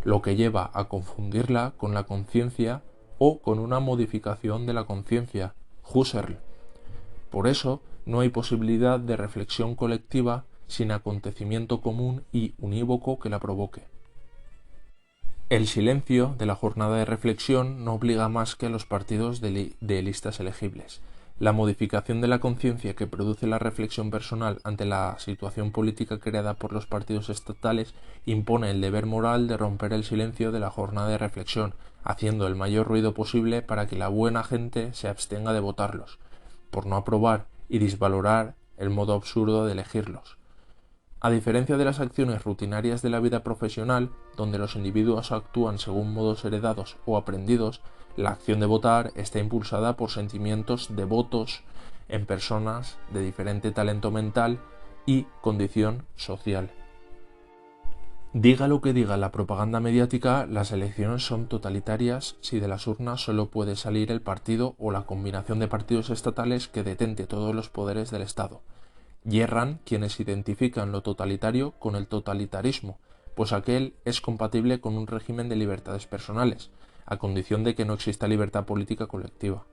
lo que lleva a confundirla con la conciencia o con una modificación de la conciencia, Husserl. Por eso, no hay posibilidad de reflexión colectiva sin acontecimiento común y unívoco que la provoque. El silencio de la jornada de reflexión no obliga más que a los partidos de listas elegibles. La modificación de la conciencia que produce la reflexión personal ante la situación política creada por los partidos estatales impone el deber moral de romper el silencio de la jornada de reflexión, haciendo el mayor ruido posible para que la buena gente se abstenga de votarlos, por no aprobar y disvalorar el modo absurdo de elegirlos. A diferencia de las acciones rutinarias de la vida profesional, donde los individuos actúan según modos heredados o aprendidos, la acción de votar está impulsada por sentimientos devotos en personas de diferente talento mental y condición social. Diga lo que diga la propaganda mediática, las elecciones son totalitarias si de las urnas solo puede salir el partido o la combinación de partidos estatales que detente todos los poderes del Estado. Yerran quienes identifican lo totalitario con el totalitarismo, pues aquel es compatible con un régimen de libertades personales, a condición de que no exista libertad política colectiva.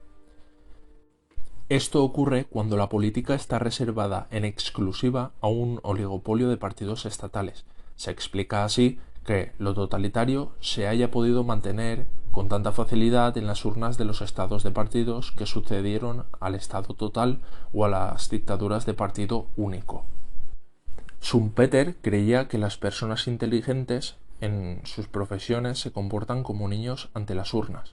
Esto ocurre cuando la política está reservada en exclusiva a un oligopolio de partidos estatales. Se explica así que lo totalitario se haya podido mantener con tanta facilidad en las urnas de los estados de partidos que sucedieron al estado total o a las dictaduras de partido único. Schumpeter creía que las personas inteligentes en sus profesiones se comportan como niños ante las urnas.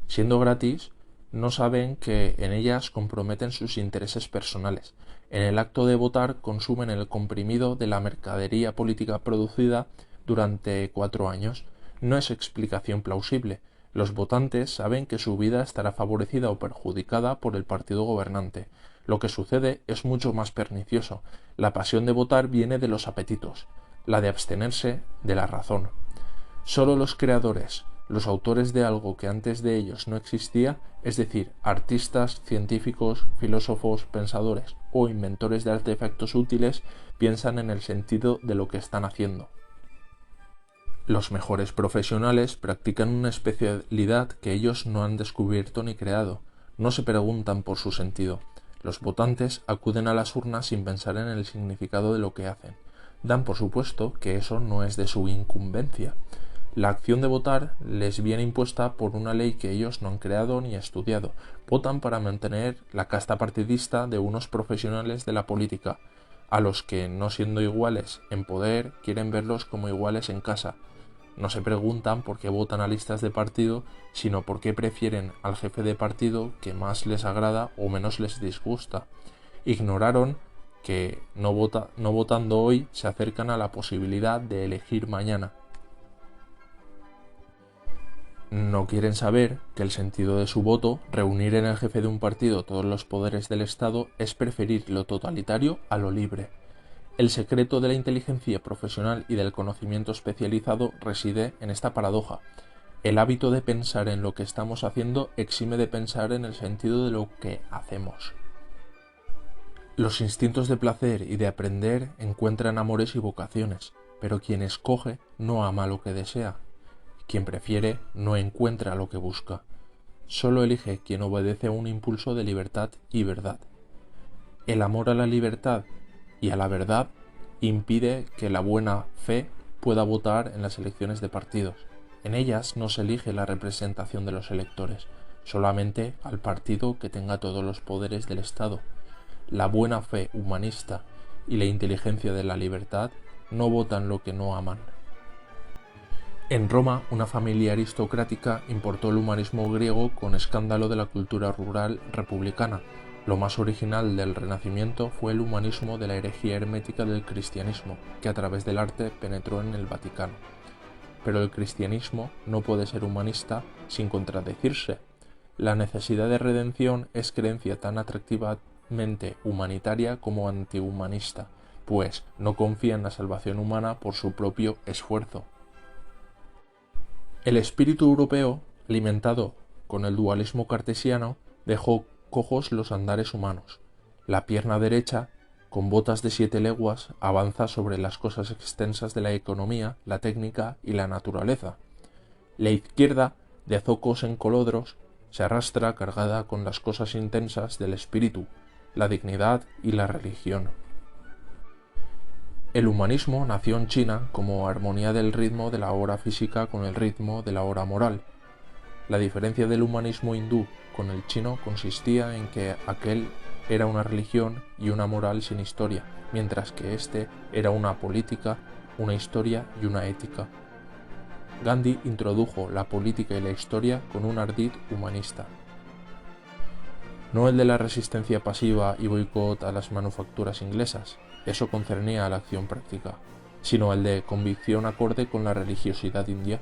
Siendo gratis, no saben que en ellas comprometen sus intereses personales. En el acto de votar consumen el comprimido de la mercadería política producida durante 4 años. No es explicación plausible. Los votantes saben que su vida estará favorecida o perjudicada por el partido gobernante. Lo que sucede es mucho más pernicioso. La pasión de votar viene de los apetitos, la de abstenerse de la razón. Solo los creadores, los autores de algo que antes de ellos no existía, es decir, artistas, científicos, filósofos, pensadores o inventores de artefactos útiles, piensan en el sentido de lo que están haciendo. Los mejores profesionales practican una especialidad que ellos no han descubierto ni creado. No se preguntan por su sentido. Los votantes acuden a las urnas sin pensar en el significado de lo que hacen. Dan por supuesto que eso no es de su incumbencia. La acción de votar les viene impuesta por una ley que ellos no han creado ni estudiado. Votan para mantener la casta partidista de unos profesionales de la política, a los que, no siendo iguales en poder, quieren verlos como iguales en casa. No se preguntan por qué votan a listas de partido, sino por qué prefieren al jefe de partido que más les agrada o menos les disgusta. Ignoraron que no votando hoy se acercan a la posibilidad de elegir mañana. No quieren saber que el sentido de su voto, reunir en el jefe de un partido todos los poderes del Estado, es preferir lo totalitario a lo libre. El secreto de la inteligencia profesional y del conocimiento especializado reside en esta paradoja. El hábito de pensar en lo que estamos haciendo exime de pensar en el sentido de lo que hacemos. Los instintos de placer y de aprender encuentran amores y vocaciones, pero quien escoge no ama lo que desea. Quien prefiere no encuentra lo que busca. Solo elige quien obedece a un impulso de libertad y verdad. El amor a la libertad y a la verdad impide que la buena fe pueda votar en las elecciones de partidos. En ellas no se elige la representación de los electores, solamente al partido que tenga todos los poderes del Estado. La buena fe humanista y la inteligencia de la libertad no votan lo que no aman. En Roma, una familia aristocrática importó el humanismo griego con escándalo de la cultura rural republicana. Lo más original del Renacimiento fue el humanismo de la herejía hermética del cristianismo, que a través del arte penetró en el Vaticano. Pero el cristianismo no puede ser humanista sin contradecirse. La necesidad de redención es creencia tan atractivamente humanitaria como antihumanista, pues no confía en la salvación humana por su propio esfuerzo. El espíritu europeo, alimentado con el dualismo cartesiano, dejó cojos los andares humanos. La pierna derecha, con botas de 7 leguas, avanza sobre las cosas extensas de la economía, la técnica y la naturaleza. La izquierda, de zocos en colodros, se arrastra cargada con las cosas intensas del espíritu, la dignidad y la religión. El humanismo nació en China como armonía del ritmo de la hora física con el ritmo de la hora moral. La diferencia del humanismo hindú con el chino consistía en que aquel era una religión y una moral sin historia, mientras que este era una política, una historia y una ética. Gandhi introdujo la política y la historia con un ardid humanista. No el de la resistencia pasiva y boicot a las manufacturas inglesas, eso concernía a la acción práctica, sino el de convicción acorde con la religiosidad india.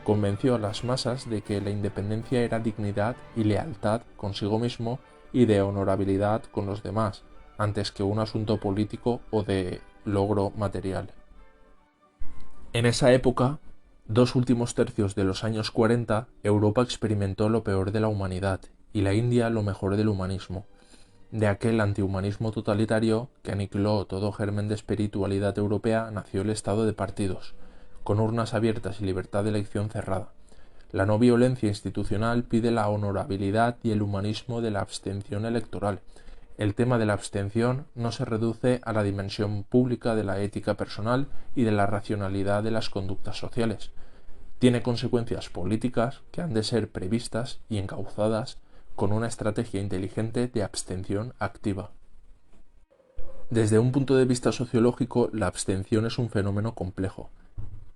Convenció a las masas de que la independencia era dignidad y lealtad consigo mismo y de honorabilidad con los demás, antes que un asunto político o de logro material. En esa época, dos últimos tercios de los años 40, Europa experimentó lo peor de la humanidad y la India lo mejor del humanismo, de aquel antihumanismo totalitario que aniquiló todo germen de espiritualidad europea nació el estado de partidos, con urnas abiertas y libertad de elección cerrada. La no violencia institucional pide la honorabilidad y el humanismo de la abstención electoral. El tema de la abstención no se reduce a la dimensión pública de la ética personal y de la racionalidad de las conductas sociales. Tiene consecuencias políticas que han de ser previstas y encauzadas con una estrategia inteligente de abstención activa. Desde un punto de vista sociológico, la abstención es un fenómeno complejo.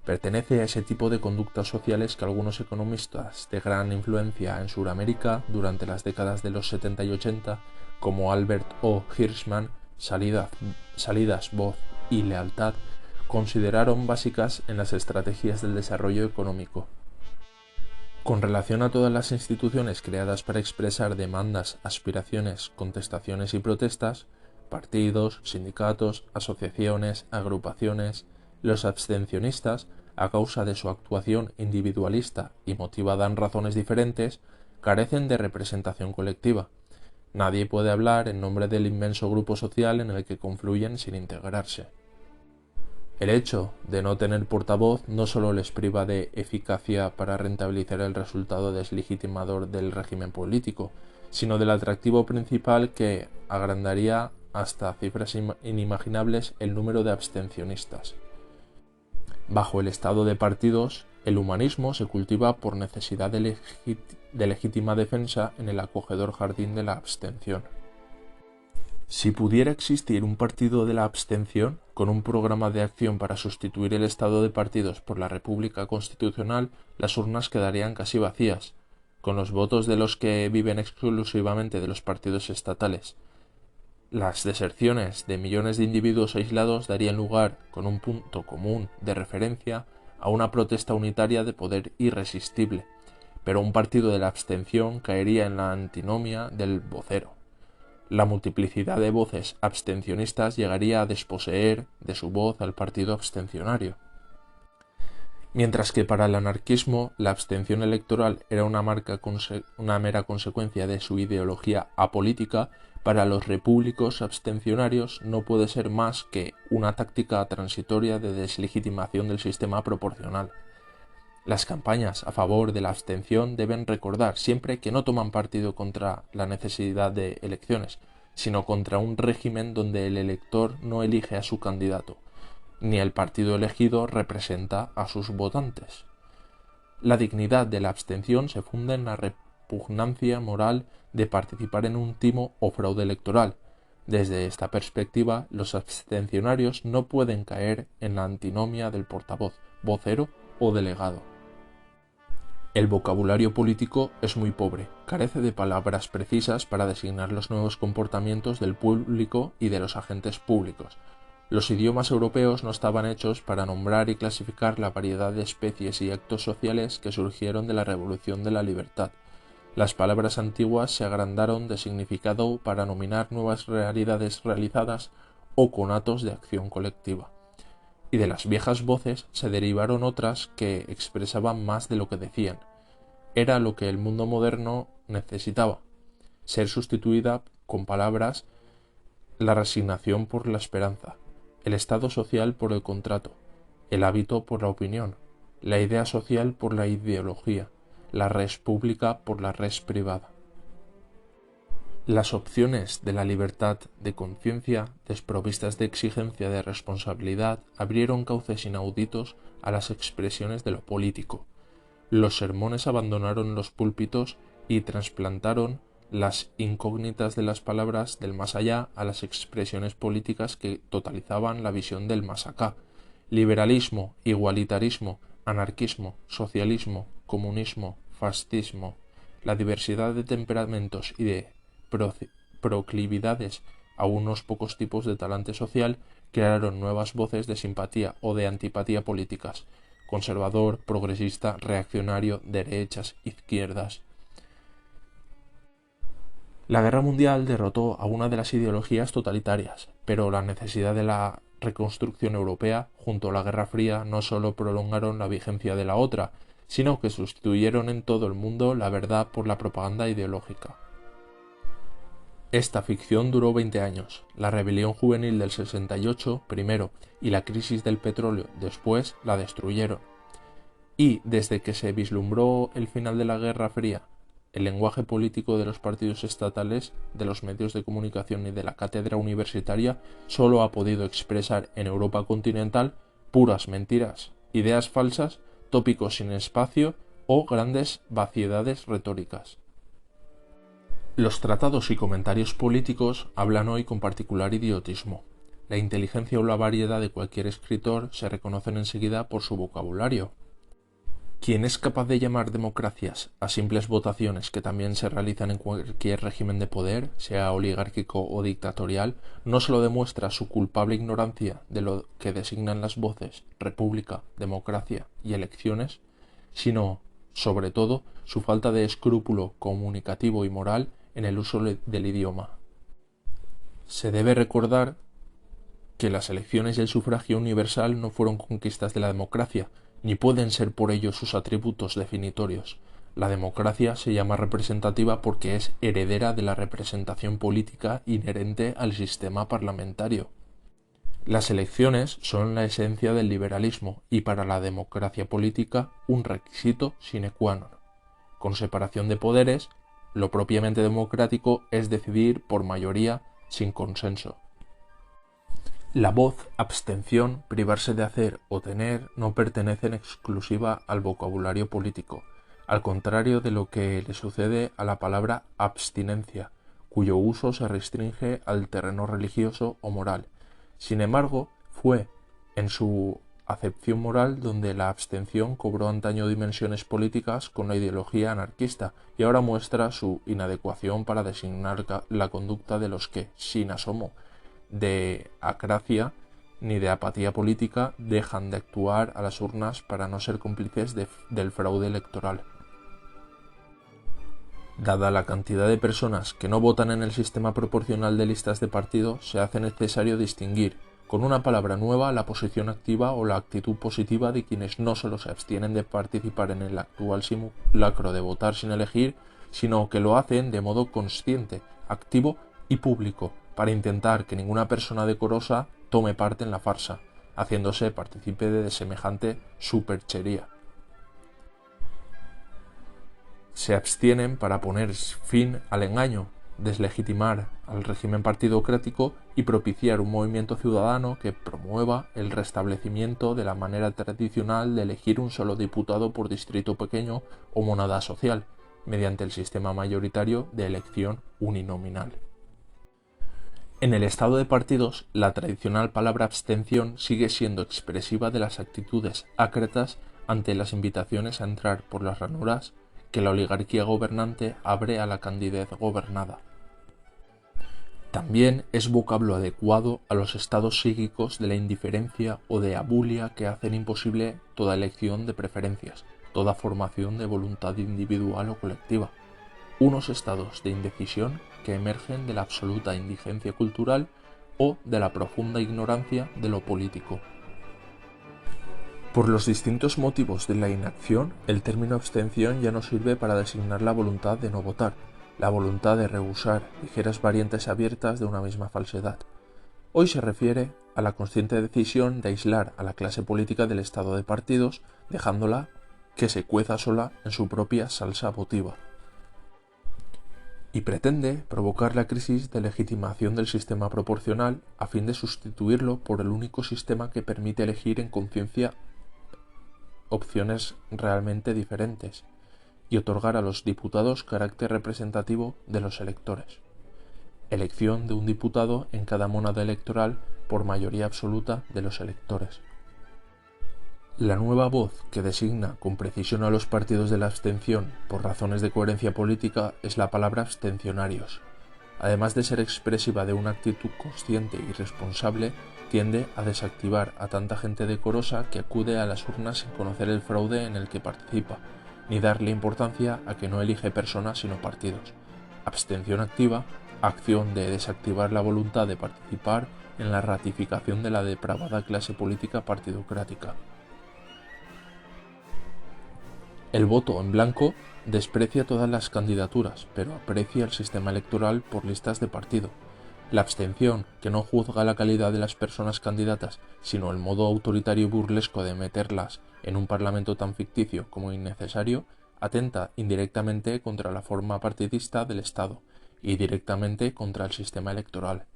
Pertenece a ese tipo de conductas sociales que algunos economistas de gran influencia en Sudamérica durante las décadas de los 70 y 80, como Albert O. Hirschman, Salidas, Voz y Lealtad, consideraron básicas en las estrategias del desarrollo económico. Con relación a todas las instituciones creadas para expresar demandas, aspiraciones, contestaciones y protestas, partidos, sindicatos, asociaciones, agrupaciones, los abstencionistas, a causa de su actuación individualista y motivada en razones diferentes, carecen de representación colectiva. Nadie puede hablar en nombre del inmenso grupo social en el que confluyen sin integrarse. El hecho de no tener portavoz no solo les priva de eficacia para rentabilizar el resultado deslegitimador del régimen político, sino del atractivo principal que agrandaría hasta cifras inimaginables el número de abstencionistas. Bajo el estado de partidos, el humanismo se cultiva por necesidad de legítima defensa en el acogedor jardín de la abstención. Si pudiera existir un partido de la abstención, con un programa de acción para sustituir el estado de partidos por la República Constitucional, las urnas quedarían casi vacías, con los votos de los que viven exclusivamente de los partidos estatales. Las deserciones de millones de individuos aislados darían lugar, con un punto común de referencia, a una protesta unitaria de poder irresistible, pero un partido de la abstención caería en la antinomia del vocero. La multiplicidad de voces abstencionistas llegaría a desposeer de su voz al partido abstencionario. Mientras que para el anarquismo la abstención electoral era una mera consecuencia de su ideología apolítica, para los repúblicos abstencionarios no puede ser más que una táctica transitoria de deslegitimación del sistema proporcional. Las campañas a favor de la abstención deben recordar siempre que no toman partido contra la necesidad de elecciones, sino contra un régimen donde el elector no elige a su candidato, ni el partido elegido representa a sus votantes. La dignidad de la abstención se funda en la repugnancia moral de participar en un timo o fraude electoral. Desde esta perspectiva, los abstencionarios no pueden caer en la antinomia del portavoz, vocero o delegado. El vocabulario político es muy pobre, carece de palabras precisas para designar los nuevos comportamientos del público y de los agentes públicos. Los idiomas europeos no estaban hechos para nombrar y clasificar la variedad de especies y actos sociales que surgieron de la Revolución de la Libertad. Las palabras antiguas se agrandaron de significado para nominar nuevas realidades realizadas o conatos de acción colectiva. Y de las viejas voces se derivaron otras que expresaban más de lo que decían. Era lo que el mundo moderno necesitaba, ser sustituida con palabras la resignación por la esperanza, el estado social por el contrato, el hábito por la opinión, la idea social por la ideología, la res pública por la res privada. Las opciones de la libertad de conciencia, desprovistas de exigencia de responsabilidad, abrieron cauces inauditos a las expresiones de lo político. Los sermones abandonaron los púlpitos y trasplantaron las incógnitas de las palabras del más allá a las expresiones políticas que totalizaban la visión del más acá. Liberalismo, igualitarismo, anarquismo, socialismo, comunismo, fascismo, la diversidad de temperamentos y de proclividades a unos pocos tipos de talante social crearon nuevas voces de simpatía o de antipatía políticas, conservador, progresista, reaccionario, derechas, izquierdas. La Guerra Mundial derrotó a una de las ideologías totalitarias, pero la necesidad de la reconstrucción europea junto a la Guerra Fría no solo prolongaron la vigencia de la otra, sino que sustituyeron en todo el mundo la verdad por la propaganda ideológica. Esta ficción duró 20 años, la rebelión juvenil del 68 primero y la crisis del petróleo después la destruyeron. Y desde que se vislumbró el final de la Guerra Fría, el lenguaje político de los partidos estatales, de los medios de comunicación y de la cátedra universitaria solo ha podido expresar en Europa continental puras mentiras, ideas falsas, tópicos sin espacio o grandes vaciedades retóricas. Los tratados y comentarios políticos hablan hoy con particular idiotismo. La inteligencia o la variedad de cualquier escritor se reconocen enseguida por su vocabulario. Quien es capaz de llamar democracias a simples votaciones que también se realizan en cualquier régimen de poder, sea oligárquico o dictatorial, no solo demuestra su culpable ignorancia de lo que designan las voces república, democracia y elecciones, sino, sobre todo, su falta de escrúpulo comunicativo y moral en el uso del idioma. Se debe recordar que las elecciones y el sufragio universal no fueron conquistas de la democracia, ni pueden ser por ello sus atributos definitorios. La democracia se llama representativa porque es heredera de la representación política inherente al sistema parlamentario. Las elecciones son la esencia del liberalismo y para la democracia política un requisito sine qua non. Con separación de poderes, lo propiamente democrático es decidir por mayoría sin consenso. La voz, abstención, privarse de hacer o tener no pertenecen exclusiva al vocabulario político, al contrario de lo que le sucede a la palabra abstinencia, cuyo uso se restringe al terreno religioso o moral. Sin embargo, fue en su acepción moral donde la abstención cobró antaño dimensiones políticas con la ideología anarquista y ahora muestra su inadecuación para designar la conducta de los que, sin asomo de acracia ni de apatía política, dejan de actuar a las urnas para no ser cómplices del fraude electoral. Dada la cantidad de personas que no votan en el sistema proporcional de listas de partido, se hace necesario distinguir con una palabra nueva la posición activa o la actitud positiva de quienes no solo se abstienen de participar en el actual simulacro de votar sin elegir, sino que lo hacen de modo consciente, activo y público, para intentar que ninguna persona decorosa tome parte en la farsa, haciéndose partícipe de semejante superchería. Se abstienen para poner fin al engaño, deslegitimar al régimen partidocrático y propiciar un movimiento ciudadano que promueva el restablecimiento de la manera tradicional de elegir un solo diputado por distrito pequeño o monada social, mediante el sistema mayoritario de elección uninominal. En el estado de partidos, la tradicional palabra abstención sigue siendo expresiva de las actitudes ácratas ante las invitaciones a entrar por las ranuras que la oligarquía gobernante abre a la candidez gobernada. También es vocablo adecuado a los estados psíquicos de la indiferencia o de abulia que hacen imposible toda elección de preferencias, toda formación de voluntad individual o colectiva. Unos estados de indecisión que emergen de la absoluta indigencia cultural o de la profunda ignorancia de lo político. Por los distintos motivos de la inacción, el término abstención ya no sirve para designar la voluntad de no votar, la voluntad de rehusar, ligeras variantes abiertas de una misma falsedad. Hoy se refiere a la consciente decisión de aislar a la clase política del estado de partidos, dejándola que se cueza sola en su propia salsa votiva. Y pretende provocar la crisis de legitimación del sistema proporcional a fin de sustituirlo por el único sistema que permite elegir en conciencia opciones realmente diferentes y otorgar a los diputados carácter representativo de los electores. Elección de un diputado en cada mónada electoral por mayoría absoluta de los electores. La nueva voz que designa con precisión a los partidos de la abstención por razones de coherencia política es la palabra abstencionarios. Además de ser expresiva de una actitud consciente y responsable, tiende a desactivar a tanta gente decorosa que acude a las urnas sin conocer el fraude en el que participa, ni darle importancia a que no elige personas sino partidos. Abstención activa, acción de desactivar la voluntad de participar en la ratificación de la depravada clase política partidocrática. El voto en blanco desprecia todas las candidaturas, pero aprecia el sistema electoral por listas de partido. La abstención, que no juzga la calidad de las personas candidatas, sino el modo autoritario y burlesco de meterlas en un parlamento tan ficticio como innecesario, atenta indirectamente contra la forma partidista del Estado y directamente contra el sistema electoral.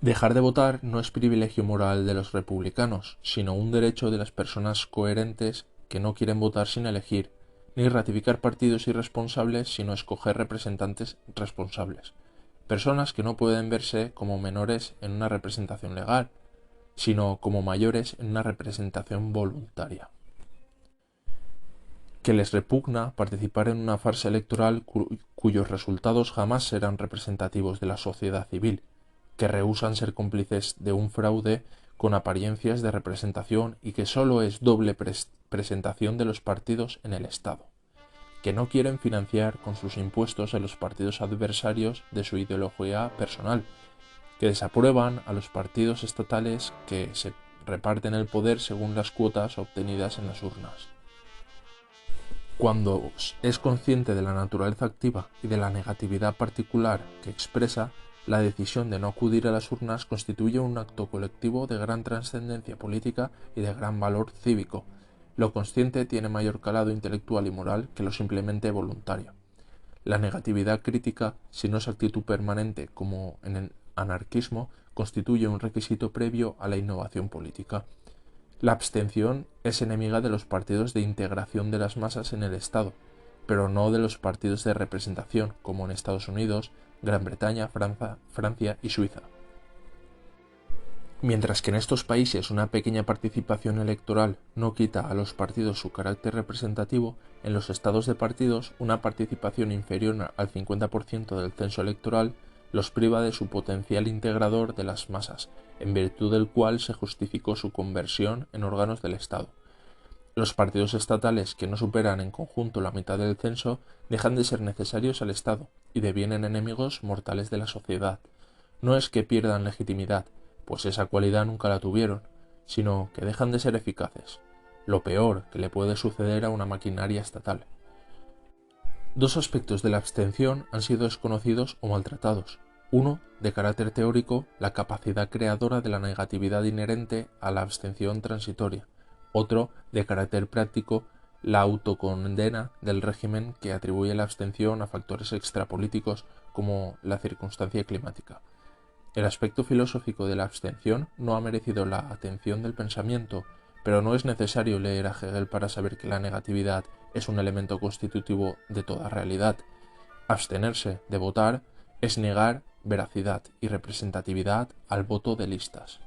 Dejar de votar no es privilegio moral de los republicanos, sino un derecho de las personas coherentes que no quieren votar sin elegir, ni ratificar partidos irresponsables sino escoger representantes responsables. Personas que no pueden verse como menores en una representación legal, sino como mayores en una representación voluntaria. Que les repugna participar en una farsa electoral cuyos resultados jamás serán representativos de la sociedad civil, que rehúsan ser cómplices de un fraude con apariencias de representación y que solo es doble presentación de los partidos en el Estado, que no quieren financiar con sus impuestos a los partidos adversarios de su ideología personal, que desaprueban a los partidos estatales que se reparten el poder según las cuotas obtenidas en las urnas. Cuando es consciente de la naturaleza activa y de la negatividad particular que expresa, la decisión de no acudir a las urnas constituye un acto colectivo de gran trascendencia política y de gran valor cívico. Lo consciente tiene mayor calado intelectual y moral que lo simplemente voluntario. La negatividad crítica, si no es actitud permanente como en el anarquismo, constituye un requisito previo a la innovación política. La abstención es enemiga de los partidos de integración de las masas en el Estado, pero no de los partidos de representación, como en Estados Unidos, Gran Bretaña, Francia y Suiza. Mientras que en estos países una pequeña participación electoral no quita a los partidos su carácter representativo, en los estados de partidos una participación inferior al 50% del censo electoral los priva de su potencial integrador de las masas, en virtud del cual se justificó su conversión en órganos del Estado. Los partidos estatales que no superan en conjunto la mitad del censo dejan de ser necesarios al Estado y devienen enemigos mortales de la sociedad. No es que pierdan legitimidad, pues esa cualidad nunca la tuvieron, sino que dejan de ser eficaces, lo peor que le puede suceder a una maquinaria estatal. Dos aspectos de la abstención han sido desconocidos o maltratados. Uno, de carácter teórico, la capacidad creadora de la negatividad inherente a la abstención transitoria. Otro, de carácter práctico, la autocondena del régimen que atribuye la abstención a factores extrapolíticos como la circunstancia climática. El aspecto filosófico de la abstención no ha merecido la atención del pensamiento, pero no es necesario leer a Hegel para saber que la negatividad es un elemento constitutivo de toda realidad. Abstenerse de votar es negar veracidad y representatividad al voto de listas.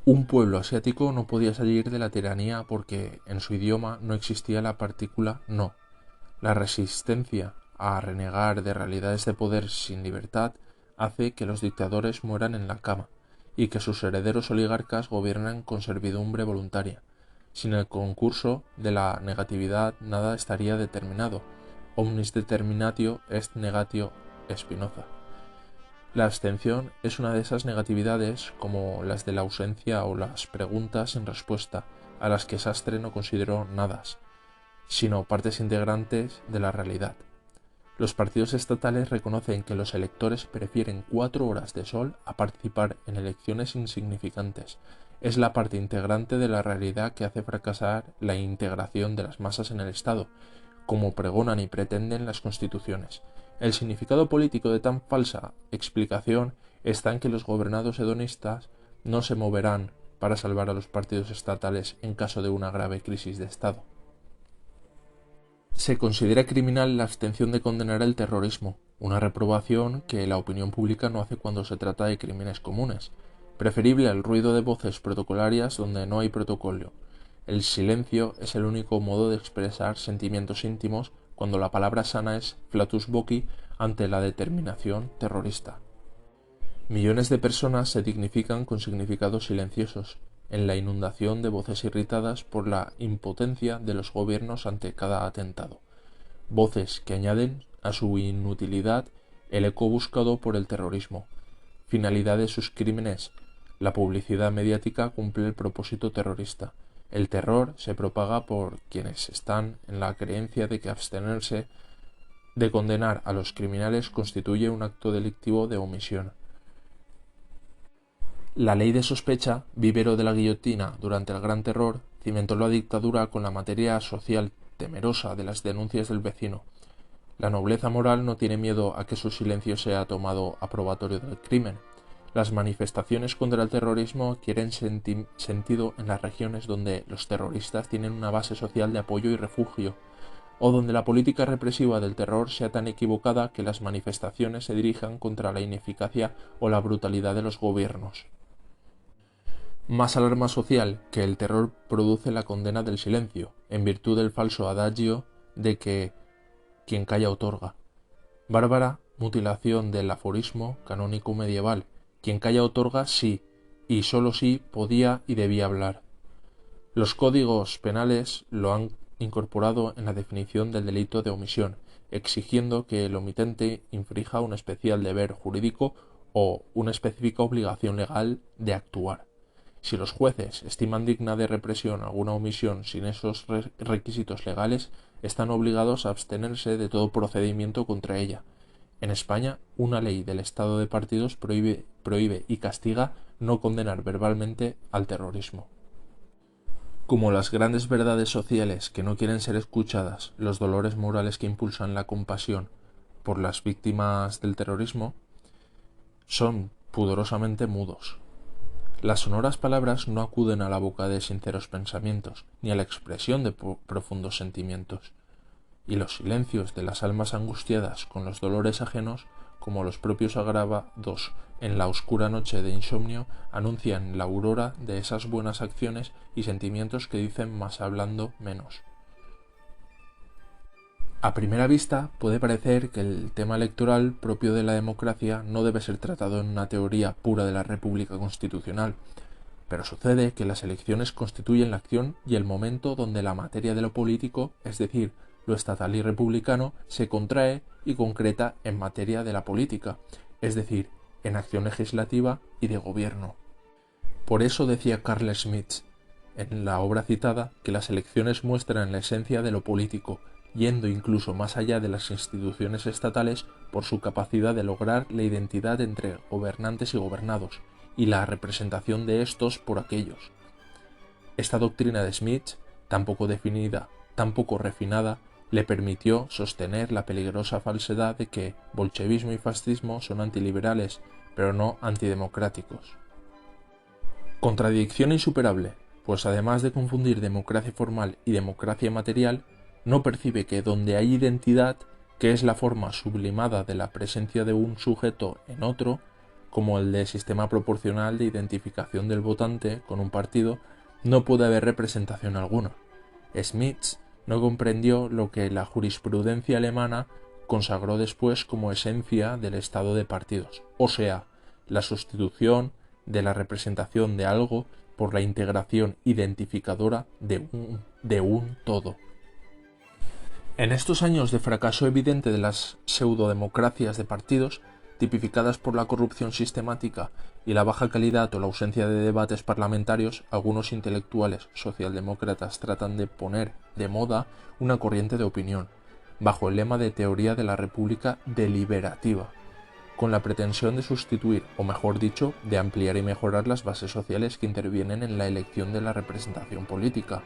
Un pueblo asiático no podía salir de la tiranía porque en su idioma no existía la partícula no. La resistencia a renegar de realidades de poder sin libertad hace que los dictadores mueran en la cama y que sus herederos oligarcas gobiernen con servidumbre voluntaria. Sin el concurso de la negatividad nada estaría determinado. Omnis determinatio est negatio Spinoza. La abstención es una de esas negatividades como las de la ausencia o las preguntas sin respuesta, a las que Sastre no consideró nadas, sino partes integrantes de la realidad. Los partidos estatales reconocen que los electores prefieren 4 horas de sol a participar en elecciones insignificantes. Es la parte integrante de la realidad que hace fracasar la integración de las masas en el Estado, como pregonan y pretenden las constituciones. El significado político de tan falsa explicación está en que los gobernados hedonistas no se moverán para salvar a los partidos estatales en caso de una grave crisis de Estado. Se considera criminal la abstención de condenar el terrorismo, una reprobación que la opinión pública no hace cuando se trata de crímenes comunes. Preferible al ruido de voces protocolarias donde no hay protocolo. El silencio es el único modo de expresar sentimientos íntimos cuando la palabra sana es flatus voci ante la determinación terrorista. Millones de personas se dignifican con significados silenciosos, en la inundación de voces irritadas por la impotencia de los gobiernos ante cada atentado. Voces que añaden a su inutilidad el eco buscado por el terrorismo. Finalidad de sus crímenes. La publicidad mediática cumple el propósito terrorista. El terror se propaga por quienes están en la creencia de que abstenerse de condenar a los criminales constituye un acto delictivo de omisión. La ley de sospecha, vivero de la guillotina durante el Gran Terror, cimentó la dictadura con la materia social temerosa de las denuncias del vecino. La nobleza moral no tiene miedo a que su silencio sea tomado aprobatorio del crimen. Las manifestaciones contra el terrorismo adquieren sentido en las regiones donde los terroristas tienen una base social de apoyo y refugio, o donde la política represiva del terror sea tan equivocada que las manifestaciones se dirijan contra la ineficacia o la brutalidad de los gobiernos. Más alarma social que el terror produce la condena del silencio, en virtud del falso adagio de que quien calla otorga. Bárbara mutilación del aforismo canónico medieval, quien calla otorga sí, y sólo sí podía y debía hablar. Los códigos penales lo han incorporado en la definición del delito de omisión, exigiendo que el omitente infrinja un especial deber jurídico o una específica obligación legal de actuar. Si los jueces estiman digna de represión alguna omisión sin esos requisitos legales, están obligados a abstenerse de todo procedimiento contra ella. En España, una ley del Estado de partidos prohíbe y castiga no condenar verbalmente al terrorismo. Como las grandes verdades sociales que no quieren ser escuchadas, los dolores morales que impulsan la compasión por las víctimas del terrorismo, son pudorosamente mudos. Las sonoras palabras no acuden a la boca de sinceros pensamientos, ni a la expresión de profundos sentimientos, y los silencios de las almas angustiadas con los dolores ajenos, como los propios agravados en la oscura noche de insomnio, anuncian la aurora de esas buenas acciones y sentimientos que dicen más hablando menos. A primera vista puede parecer que el tema electoral propio de la democracia no debe ser tratado en una teoría pura de la República Constitucional, pero sucede que las elecciones constituyen la acción y el momento donde la materia de lo político, es decir, lo estatal y republicano, se contrae y concreta en materia de la política, es decir, en acción legislativa y de gobierno. Por eso decía Carl Schmitt, en la obra citada, que las elecciones muestran la esencia de lo político, yendo incluso más allá de las instituciones estatales por su capacidad de lograr la identidad entre gobernantes y gobernados, y la representación de estos por aquellos. Esta doctrina de Schmitt, tan poco definida, tan poco refinada, le permitió sostener la peligrosa falsedad de que bolchevismo y fascismo son antiliberales, pero no antidemocráticos. Contradicción insuperable, pues además de confundir democracia formal y democracia material, no percibe que donde hay identidad, que es la forma sublimada de la presencia de un sujeto en otro, como el de sistema proporcional de identificación del votante con un partido, no puede haber representación alguna. Schmitt no comprendió lo que la jurisprudencia alemana consagró después como esencia del estado de partidos, o sea, la sustitución de la representación de algo por la integración identificadora de un todo. En estos años de fracaso evidente de las pseudodemocracias de partidos, tipificadas por la corrupción sistemática y la baja calidad o la ausencia de debates parlamentarios, algunos intelectuales socialdemócratas tratan de poner de moda una corriente de opinión, bajo el lema de teoría de la república deliberativa, con la pretensión de sustituir, o mejor dicho, de ampliar y mejorar las bases sociales que intervienen en la elección de la representación política.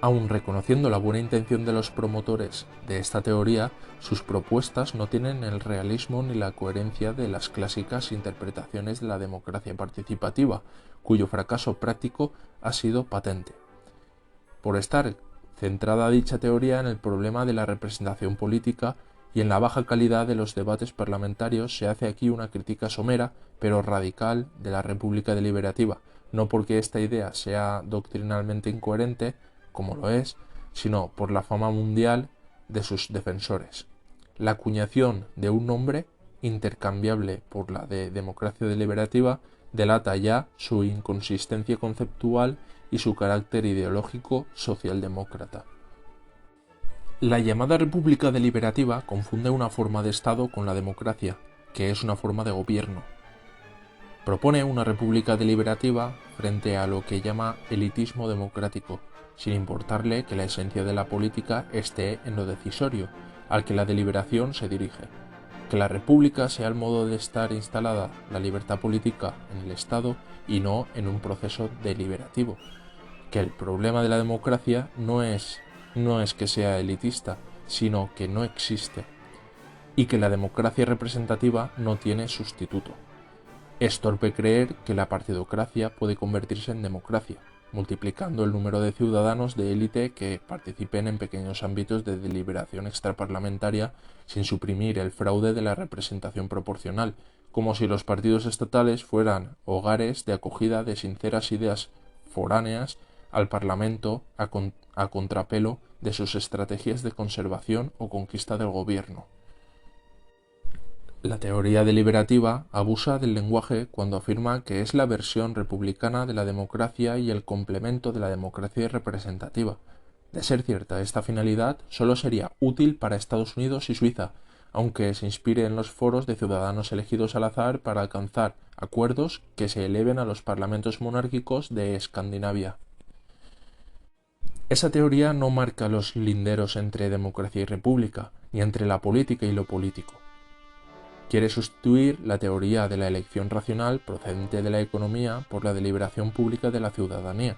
Aun reconociendo la buena intención de los promotores de esta teoría, sus propuestas no tienen el realismo ni la coherencia de las clásicas interpretaciones de la democracia participativa, cuyo fracaso práctico ha sido patente. Por estar centrada dicha teoría en el problema de la representación política y en la baja calidad de los debates parlamentarios, se hace aquí una crítica somera pero radical de la República Deliberativa, no porque esta idea sea doctrinalmente incoherente, como lo es, sino por la fama mundial de sus defensores. La acuñación de un nombre intercambiable por la de democracia deliberativa delata ya su inconsistencia conceptual y su carácter ideológico socialdemócrata. La llamada República Deliberativa confunde una forma de Estado con la democracia, que es una forma de gobierno. Propone una república deliberativa frente a lo que llama elitismo democrático, sin importarle que la esencia de la política esté en lo decisorio, al que la deliberación se dirige. Que la república sea el modo de estar instalada la libertad política en el Estado y no en un proceso deliberativo. Que el problema de la democracia no es que sea elitista, sino que no existe. Y que la democracia representativa no tiene sustituto. Es torpe creer que la partidocracia puede convertirse en democracia, multiplicando el número de ciudadanos de élite que participen en pequeños ámbitos de deliberación extraparlamentaria sin suprimir el fraude de la representación proporcional, como si los partidos estatales fueran hogares de acogida de sinceras ideas foráneas al Parlamento a contrapelo de sus estrategias de conservación o conquista del gobierno. La teoría deliberativa abusa del lenguaje cuando afirma que es la versión republicana de la democracia y el complemento de la democracia representativa. De ser cierta esta finalidad, solo sería útil para Estados Unidos y Suiza, aunque se inspire en los foros de ciudadanos elegidos al azar para alcanzar acuerdos que se eleven a los parlamentos monárquicos de Escandinavia. Esa teoría no marca los linderos entre democracia y república, ni entre la política y lo político. Quiere sustituir la teoría de la elección racional procedente de la economía por la deliberación pública de la ciudadanía.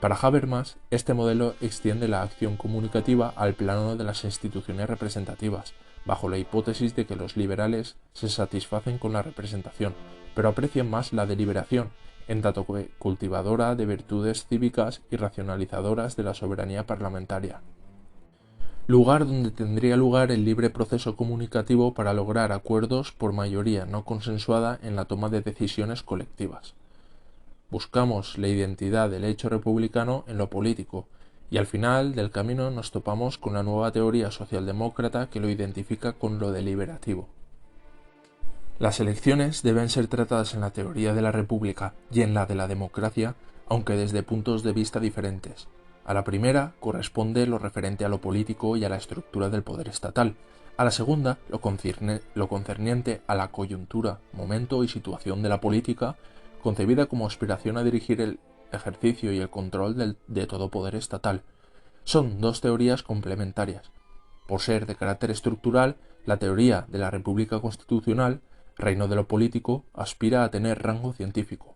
Para Habermas, este modelo extiende la acción comunicativa al plano de las instituciones representativas, bajo la hipótesis de que los liberales se satisfacen con la representación, pero aprecian más la deliberación, en tanto que cultivadora de virtudes cívicas y racionalizadoras de la soberanía parlamentaria. Lugar donde tendría lugar el libre proceso comunicativo para lograr acuerdos por mayoría no consensuada en la toma de decisiones colectivas. Buscamos la identidad del hecho republicano en lo político, y al final del camino nos topamos con la nueva teoría socialdemócrata que lo identifica con lo deliberativo. Las elecciones deben ser tratadas en la teoría de la república y en la de la democracia, aunque desde puntos de vista diferentes. A la primera corresponde lo referente a lo político y a la estructura del poder estatal. A la segunda, lo concerniente a la coyuntura, momento y situación de la política, concebida como aspiración a dirigir el ejercicio y el control de todo poder estatal. Son dos teorías complementarias. Por ser de carácter estructural, la teoría de la República Constitucional, reino de lo político, aspira a tener rango científico.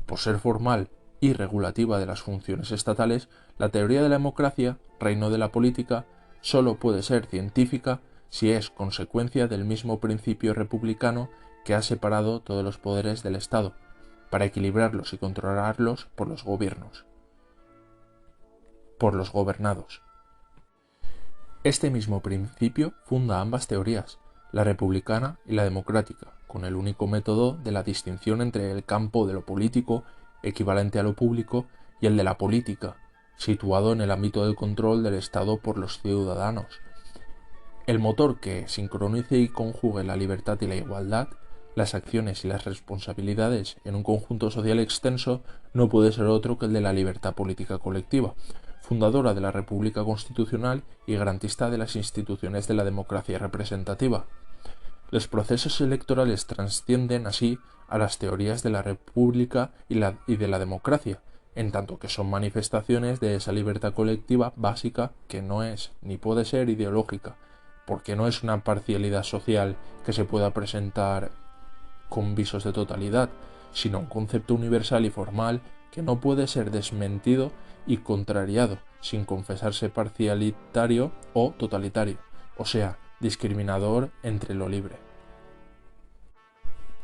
Por ser formal y regulativa de las funciones estatales, la teoría de la democracia, reino de la política, sólo puede ser científica si es consecuencia del mismo principio republicano que ha separado todos los poderes del Estado, para equilibrarlos y controlarlos por los gobernados. Este mismo principio funda ambas teorías, la republicana y la democrática, con el único método de la distinción entre el campo de lo político, equivalente a lo público, y el de la política, situado en el ámbito del control del Estado por los ciudadanos. El motor que sincronice y conjugue la libertad y la igualdad, las acciones y las responsabilidades en un conjunto social extenso, no puede ser otro que el de la libertad política colectiva, fundadora de la República Constitucional y garantista de las instituciones de la democracia representativa. Los procesos electorales trascienden así a las teorías de la república y de la democracia, en tanto que son manifestaciones de esa libertad colectiva básica que no es ni puede ser ideológica, porque no es una parcialidad social que se pueda presentar con visos de totalidad, sino un concepto universal y formal que no puede ser desmentido y contrariado sin confesarse parcialitario o totalitario, o sea, discriminador entre lo libre.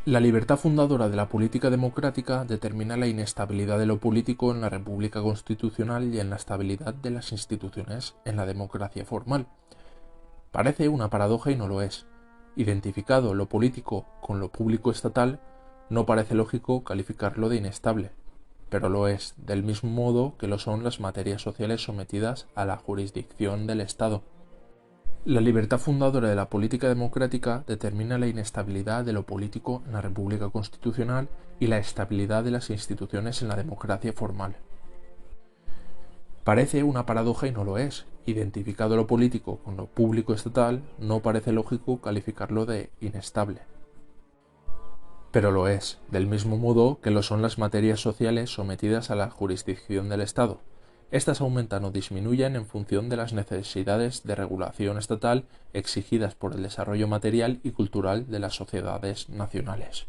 La libertad fundadora de la política democrática determina la inestabilidad de lo político en la República Constitucional y en la estabilidad de las instituciones en la democracia formal. Parece una paradoja y no lo es. Identificado lo político con lo público estatal, no parece lógico calificarlo de inestable, pero lo es, del mismo modo que lo son las materias sociales sometidas a la jurisdicción del Estado. La libertad fundadora de la política democrática determina la inestabilidad de lo político en la República Constitucional y la estabilidad de las instituciones en la democracia formal. Parece una paradoja y no lo es. Identificado lo político con lo público estatal, no parece lógico calificarlo de inestable. Pero lo es, del mismo modo que lo son las materias sociales sometidas a la jurisdicción del Estado. Estas aumentan o disminuyen en función de las necesidades de regulación estatal exigidas por el desarrollo material y cultural de las sociedades nacionales.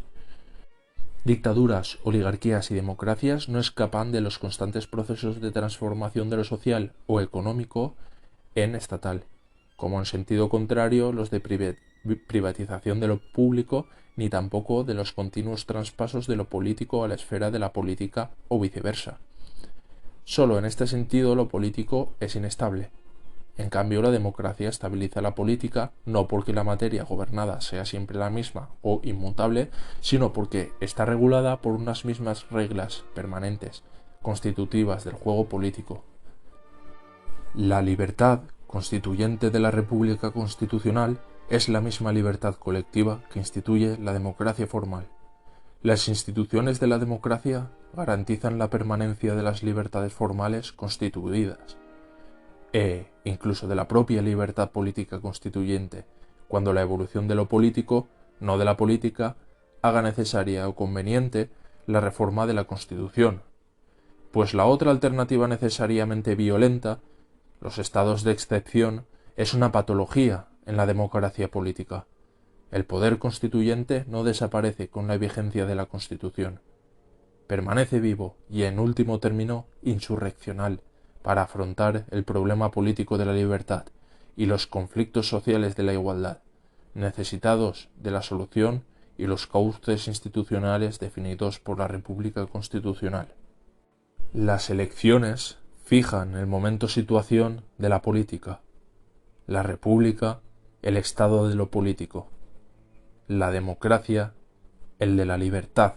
Dictaduras, oligarquías y democracias no escapan de los constantes procesos de transformación de lo social o económico en estatal, como en sentido contrario los de privatización de lo público, ni tampoco de los continuos traspasos de lo político a la esfera de la política o viceversa. Solo en este sentido lo político es inestable. En cambio, la democracia estabiliza la política no porque la materia gobernada sea siempre la misma o inmutable, sino porque está regulada por unas mismas reglas permanentes, constitutivas del juego político. La libertad constituyente de la República Constitucional es la misma libertad colectiva que instituye la democracia formal. Las instituciones de la democracia garantizan la permanencia de las libertades formales constituidas, e incluso de la propia libertad política constituyente, cuando la evolución de lo político, no de la política, haga necesaria o conveniente la reforma de la Constitución, pues la otra alternativa necesariamente violenta, los estados de excepción, es una patología en la democracia política. El poder constituyente no desaparece con la vigencia de la Constitución. Permanece vivo y, en último término, insurreccional, para afrontar el problema político de la libertad y los conflictos sociales de la igualdad, necesitados de la solución y los cauces institucionales definidos por la República Constitucional. Las elecciones fijan el momento-situación de la política, la república, el estado de lo político, la democracia, el de la libertad.